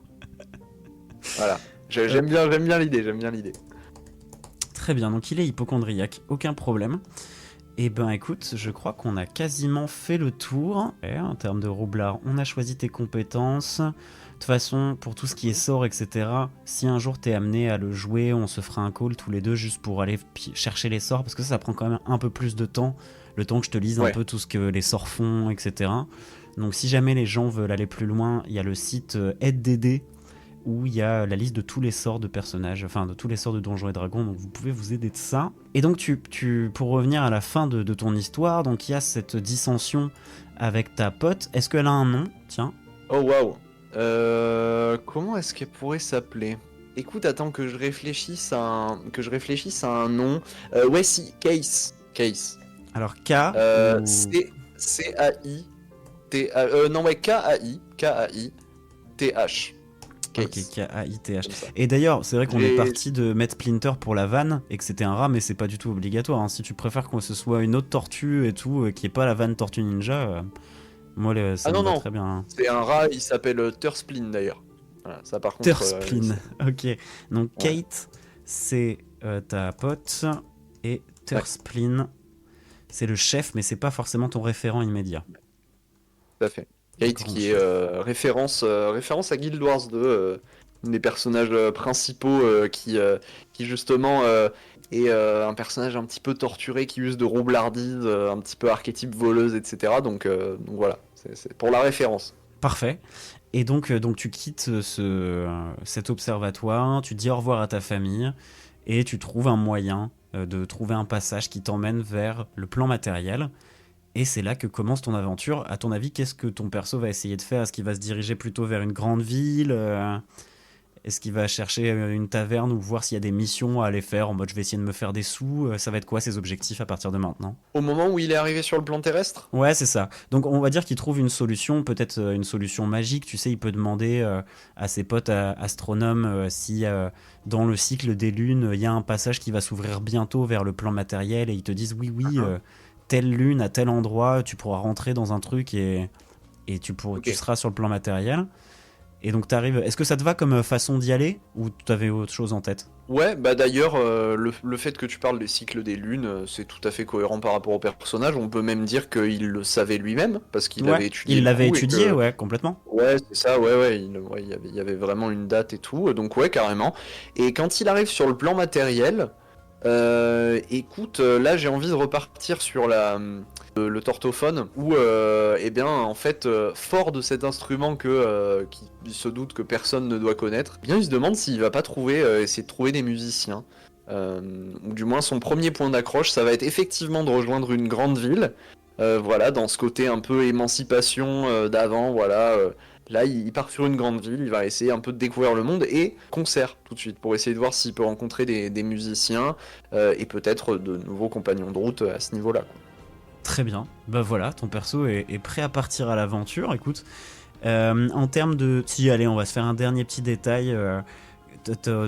Voilà. J'aime bien l'idée. Très bien, donc il est hypochondriaque, aucun problème. Et ben écoute, je crois qu'on a quasiment fait le tour. En termes de roublard, on a choisi tes compétences. De toute façon, pour tout ce qui est sort, etc., si un jour t'es amené à le jouer, on se fera un call tous les deux juste pour aller chercher les sorts, parce que ça prend quand même un peu plus de temps, le temps que je te lise un peu tout ce que les sorts font, etc. Donc si jamais les gens veulent aller plus loin, il y a le site AideDD, où il y a la liste de tous les sorts de personnages, enfin de tous les sorts de Donjons et Dragons, donc vous pouvez vous aider de ça. Et donc pour revenir à la fin de ton histoire, donc il y a cette dissension avec ta pote. Est-ce qu'elle a un nom? Tiens. Oh waouh. Comment est-ce qu'elle pourrait s'appeler? Écoute, attends que je réfléchisse à un nom. Ouais, si, Case. Alors K. C-A-I. Non, ouais, K-A-I. K-A-I-T-H. Ok, K-A-I-T-H. Et d'ailleurs, c'est vrai qu'on est parti de mettre Splinter pour la vanne et que c'était un rat, mais c'est pas du tout obligatoire. Hein. Si tu préfères que ce soit une autre tortue et tout, qui est pas la vanne Tortue Ninja, moi ça me va très bien. Hein. C'est un rat, il s'appelle Turspline d'ailleurs. Voilà, ça par contre. Turspline, ok. Donc Kate, c'est ta pote, et Turspline, c'est le chef, mais c'est pas forcément ton référent immédiat. Tout à fait. Kate qui est référence à Guild Wars 2, un des personnages principaux qui justement est un personnage un petit peu torturé qui use de roublardise, un petit peu archétype voleuse, etc. Donc voilà, c'est pour la référence. Parfait. Et donc tu quittes cet observatoire, tu dis au revoir à ta famille et tu trouves un moyen de trouver un passage qui t'emmène vers le plan matériel. Et c'est là que commence ton aventure. À ton avis, qu'est-ce que ton perso va essayer de faire? Est-ce qu'il va se diriger plutôt vers une grande ville? Est-ce qu'il va chercher une taverne ou voir s'il y a des missions à aller faire en mode je vais essayer de me faire des sous? Ça va être quoi ses objectifs à partir de maintenant? Au moment où il est arrivé sur le plan terrestre? Ouais, c'est ça. Donc on va dire qu'il trouve une solution, peut-être une solution magique. Tu sais, il peut demander à ses potes astronomes si dans le cycle des lunes, il y a un passage qui va s'ouvrir bientôt vers le plan matériel et ils te disent oui, telle lune à tel endroit, tu pourras rentrer dans un truc et tu seras sur le plan matériel. Et donc t'arrives. Est-ce que ça te va comme façon d'y aller ou t'avais autre chose en tête? Ouais, bah d'ailleurs, le fait que tu parles des cycles des lunes, c'est tout à fait cohérent par rapport au personnage. On peut même dire qu'il le savait lui-même, parce qu'il Ouais, avait étudié il le l'avait coup et étudié, que... ouais, complètement. Ouais, c'est ça, ouais, il y avait vraiment une date et tout, donc ouais, carrément. Et quand il arrive sur le plan matériel, écoute, là j'ai envie de repartir sur le tortophone, où, eh bien, en fait, fort de cet instrument qu'il se doute que personne ne doit connaître, eh bien il se demande s'il va pas essayer de trouver des musiciens. Ou du moins son premier point d'accroche, ça va être effectivement de rejoindre une grande ville. Voilà, dans ce côté un peu émancipation d'avant, voilà. Là, il part sur une grande ville, il va essayer un peu de découvrir le monde et concert tout de suite pour essayer de voir s'il peut rencontrer des musiciens et peut-être de nouveaux compagnons de route à ce niveau-là, quoi. Très bien. Bah voilà, ton perso est prêt à partir à l'aventure. Écoute, en termes de... Si, allez, on va se faire un dernier petit détail.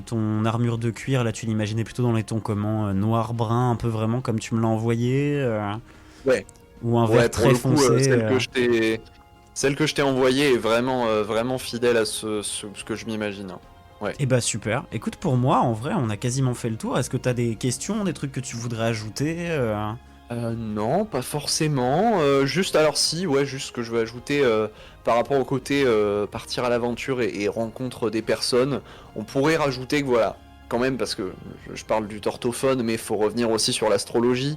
Ton armure de cuir, là, tu l'imaginais plutôt dans les tons comment? Noir-brun, un peu vraiment comme tu me l'as envoyé Ouais, ou un ouais, vert pour très le coup, foncé celle que je t'ai envoyée est vraiment fidèle à ce que je m'imagine, hein. Ouais. Eh bah super. Écoute, pour moi, en vrai, on a quasiment fait le tour. Est-ce que t'as des questions, des trucs que tu voudrais ajouter Non, pas forcément. Juste alors si, ouais, juste ce que je veux ajouter par rapport au côté partir à l'aventure et rencontre des personnes, on pourrait rajouter que voilà, quand même, parce que je parle du tortophone, mais il faut revenir aussi sur l'astrologie.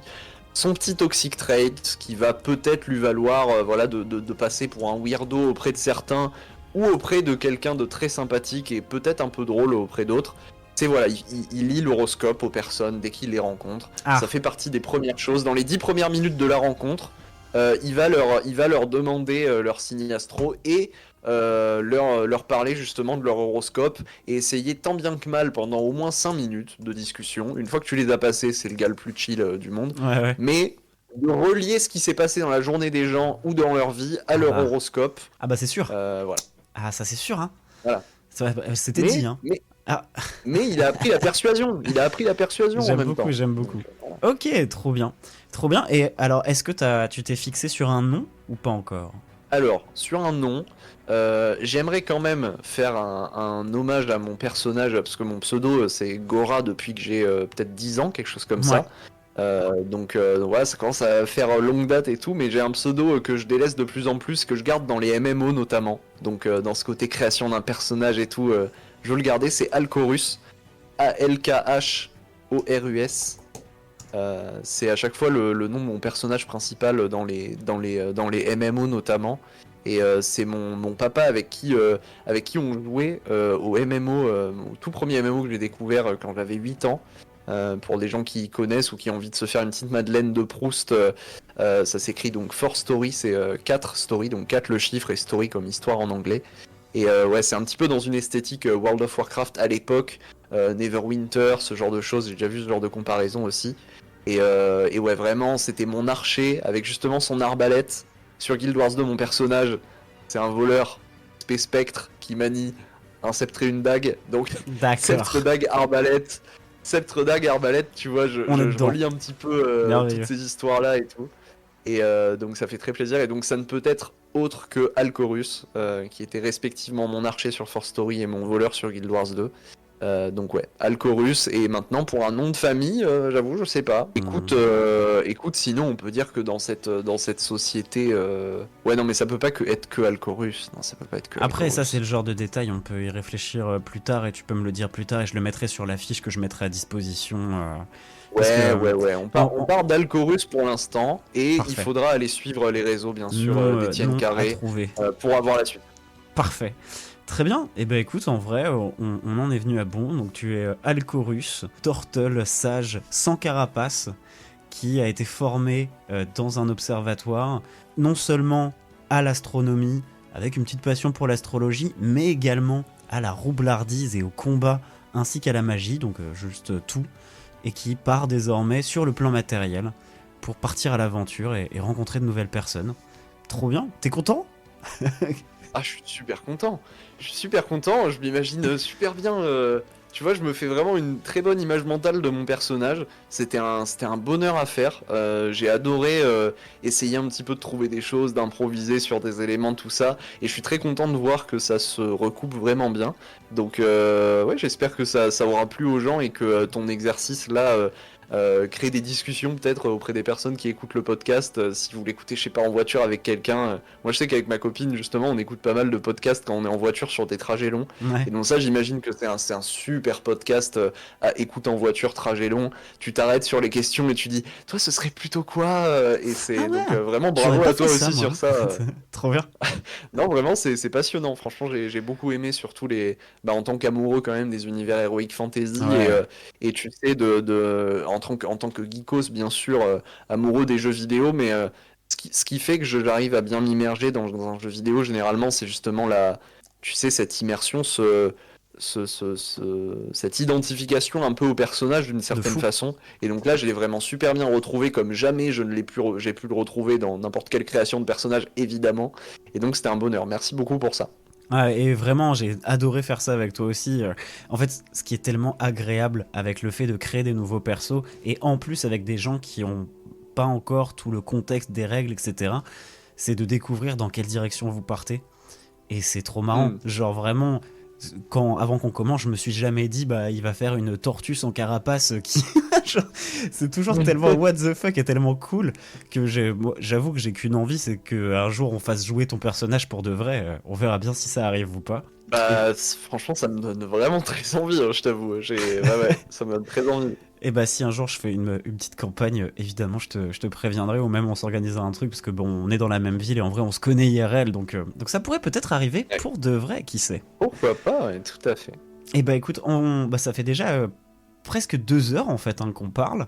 Son petit toxic trait qui va peut-être lui valoir voilà, de passer pour un weirdo auprès de certains ou auprès de quelqu'un de très sympathique et peut-être un peu drôle auprès d'autres. C'est voilà, il lit l'horoscope aux personnes dès qu'il les rencontre. Ah, Ça fait partie des premières choses. Dans les 10 premières minutes de la rencontre, il va leur demander leur signe astro et leur parler justement de leur horoscope et essayer tant bien que mal pendant au moins 5 minutes de discussion. Une fois que tu les as passés, c'est le gars le plus chill du monde. ouais, ouais. Mais de relier ce qui s'est passé dans la journée des gens ou dans leur vie à leur Ah, horoscope, ah bah c'est sûr. voilà. Ah, ça c'est sûr, hein. Voilà. C'était dit, hein. Mais, Ah, mais il a appris la persuasion. Il a appris la persuasion en même temps. j'aime Donc, beaucoup. voilà. Ok, trop bien. Trop bien. Et alors, est-ce que tu t'es fixé sur un nom ou pas encore? Alors, sur un nom, j'aimerais quand même faire un hommage à mon personnage, parce que mon pseudo c'est Gora depuis que j'ai peut-être 10 ans, quelque chose comme Ouais. ça. Donc voilà, ça commence à faire longue date et tout, mais j'ai un pseudo que je délaisse de plus en plus, que je garde dans les MMO notamment. Donc dans ce côté création d'un personnage et tout, je veux le garder, c'est Alcorus. Alkhorus. C'est à chaque fois le nom de mon personnage principal dans les MMO notamment. Et c'est mon papa avec qui on jouait au MMO, au tout premier MMO que j'ai découvert quand j'avais 8 ans. Pour des gens qui connaissent ou qui ont envie de se faire une petite Madeleine de Proust, ça s'écrit donc 4 Story, c'est 4 Story, donc 4 le chiffre et Story comme histoire en anglais. Et ouais, c'est un petit peu dans une esthétique World of Warcraft à l'époque, Neverwinter, ce genre de choses, j'ai déjà vu ce genre de comparaison aussi. Et ouais, vraiment, c'était mon archer avec justement son arbalète. Sur Guild Wars 2, mon personnage, c'est un voleur, Space Spectre, qui manie un sceptre et une dague. Donc, D'accord. Sceptre, dague, arbalète, tu vois, je dedans. relis un petit peu Merveilleux. toutes ces histoires-là et tout. Et donc ça fait très plaisir. Et donc ça ne peut être autre que Alcorus, qui était respectivement mon archer sur Force Story et mon voleur sur Guild Wars 2. Donc ouais, Alcorus. Et maintenant pour un nom de famille, j'avoue, je sais pas. Écoute, sinon on peut dire que dans cette société, ouais non mais ça peut pas être que Alcorus. Non, ça peut pas être que. Après, Alcorus. ça c'est le genre de détail, on peut y réfléchir plus tard et tu peux me le dire plus tard et je le mettrai sur la fiche que je mettrai à disposition. Parce que, Ouais. On part d'Alcorus pour l'instant et Parfait. il faudra aller suivre les réseaux bien sûr d'Étienne nom à Carré trouver. pour avoir la suite. Parfait. Très bien. Et ben écoute, en vrai, on en est venu à bon. Donc tu es Alcorus, Turtle sage sans carapace, qui a été formé dans un observatoire, non seulement à l'astronomie, avec une petite passion pour l'astrologie, mais également à la roublardise et au combat, ainsi qu'à la magie, donc juste tout, et qui part désormais sur le plan matériel pour partir à l'aventure et rencontrer de nouvelles personnes. Trop bien. T'es content? Ah, je suis super content. Je m'imagine super bien tu vois, je me fais vraiment une très bonne image mentale de mon personnage. C'était un bonheur à faire. J'ai adoré essayer un petit peu de trouver des choses, d'improviser sur des éléments, tout ça. Et je suis très content de voir que ça se recoupe vraiment bien. Donc, ouais, j'espère que ça aura plu aux gens et que ton exercice là. Créer des discussions peut-être auprès des personnes qui écoutent le podcast, si vous l'écoutez je sais pas en voiture avec quelqu'un, moi je sais qu'avec ma copine justement on écoute pas mal de podcasts quand on est en voiture sur des trajets longs, Ouais. et donc ça j'imagine que c'est un super podcast à écouter en voiture, trajet long, tu t'arrêtes sur les questions et tu dis toi ce serait plutôt quoi, et Ah c'est ouais, donc vraiment j'aurais bravo pas à fait toi ça aussi moi. sur ça. Trop bien. Non, vraiment, c'est passionnant. Franchement, j'ai beaucoup aimé, surtout bah, en tant qu'amoureux quand même des univers Heroic Fantasy Ouais. et tu sais, en tant que geekos, bien sûr, amoureux des jeux vidéo, mais ce qui fait que j'arrive à bien m'immerger dans un jeu vidéo, généralement, c'est justement tu sais, cette immersion, cette identification un peu au personnage d'une De certaine fou. façon. Et donc là, je l'ai vraiment super bien retrouvé comme jamais je ne l'ai pu, j'ai pu le retrouver dans n'importe quelle création de personnage, évidemment. Et donc c'était un bonheur. Merci beaucoup pour ça. Ouais, et vraiment, j'ai adoré faire ça avec toi aussi. En fait, ce qui est tellement agréable avec le fait de créer des nouveaux persos, et en plus avec des gens qui ont pas encore tout le contexte des règles, etc., c'est de découvrir dans quelle direction vous partez. Et c'est trop marrant. Hmm. Genre vraiment, avant qu'on commence, je me suis jamais dit, bah, il va faire une tortue sans carapace qui. Genre, c'est toujours tellement what the fuck et tellement cool que j'avoue que j'ai qu'une envie, c'est qu'un jour on fasse jouer ton personnage pour de vrai. On verra bien si ça arrive ou pas. Et, Bah, franchement, ça me donne vraiment très envie, hein, je t'avoue. Ouais, ça me donne très envie. et bah, si un jour je fais une petite campagne, évidemment, je te préviendrai, ou même on s'organisera un truc, parce que bon, on est dans la même ville et en vrai, on se connaît IRL, donc ça pourrait peut-être arriver Ouais. pour de vrai, qui sait. Pourquoi pas, ouais, tout à fait. Et bah écoute, bah, ça fait déjà presque 2 heures en fait qu'on parle.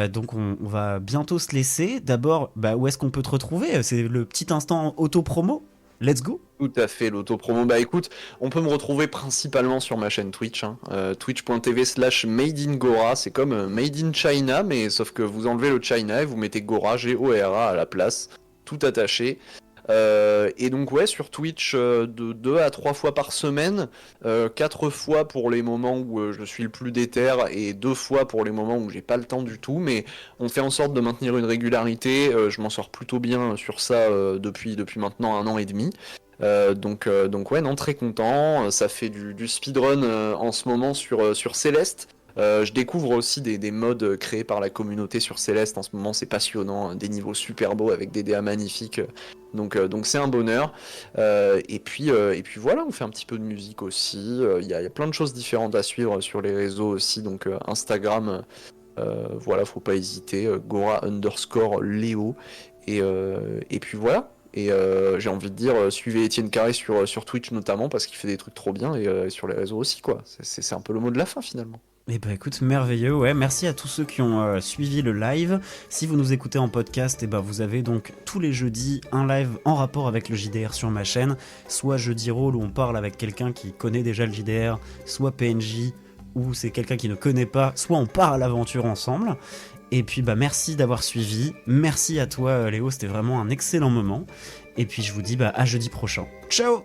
Donc on va bientôt se laisser. D'abord, bah, où est-ce qu'on peut te retrouver? C'est le petit instant auto-promo. Let's go. Tout à fait, l'auto-promo. Bah écoute, on peut me retrouver principalement sur ma chaîne Twitch, hein, twitch.tv/Made in Gora. C'est comme Made in China, mais sauf que vous enlevez le China et vous mettez Gora, Gora à la place, tout attaché. Et donc ouais, sur Twitch, de 2 à 3 fois par semaine, 4 fois pour les moments où je suis le plus déter et 2 fois pour les moments où j'ai pas le temps du tout, mais on fait en sorte de maintenir une régularité, je m'en sors plutôt bien sur ça depuis maintenant 1 an et demi. Donc ouais, non, très content, ça fait du speedrun en ce moment sur Céleste. Je découvre aussi des modes créés par la communauté sur Céleste en ce moment, c'est passionnant, hein, des niveaux super beaux avec des DA magnifiques, donc c'est un bonheur. Et puis voilà, on fait un petit peu de musique aussi, il y a plein de choses différentes à suivre sur les réseaux aussi, donc Instagram, voilà, faut pas hésiter, Gora_Léo, et puis voilà. Et j'ai envie de dire, suivez Étienne Carré sur Twitch notamment parce qu'il fait des trucs trop bien, et sur les réseaux aussi, quoi. C'est un peu le mot de la fin finalement. Et bah écoute, merveilleux, ouais. Merci à tous ceux qui ont suivi le live. Si vous nous écoutez en podcast, et bah vous avez donc tous les jeudis un live en rapport avec le JDR sur ma chaîne. Soit jeudi rôle où on parle avec quelqu'un qui connaît déjà le JDR, soit PNJ où c'est quelqu'un qui ne connaît pas, soit on part à l'aventure ensemble. Et puis bah merci d'avoir suivi. Merci à toi Léo, c'était vraiment un excellent moment. Et puis je vous dis bah à jeudi prochain. Ciao!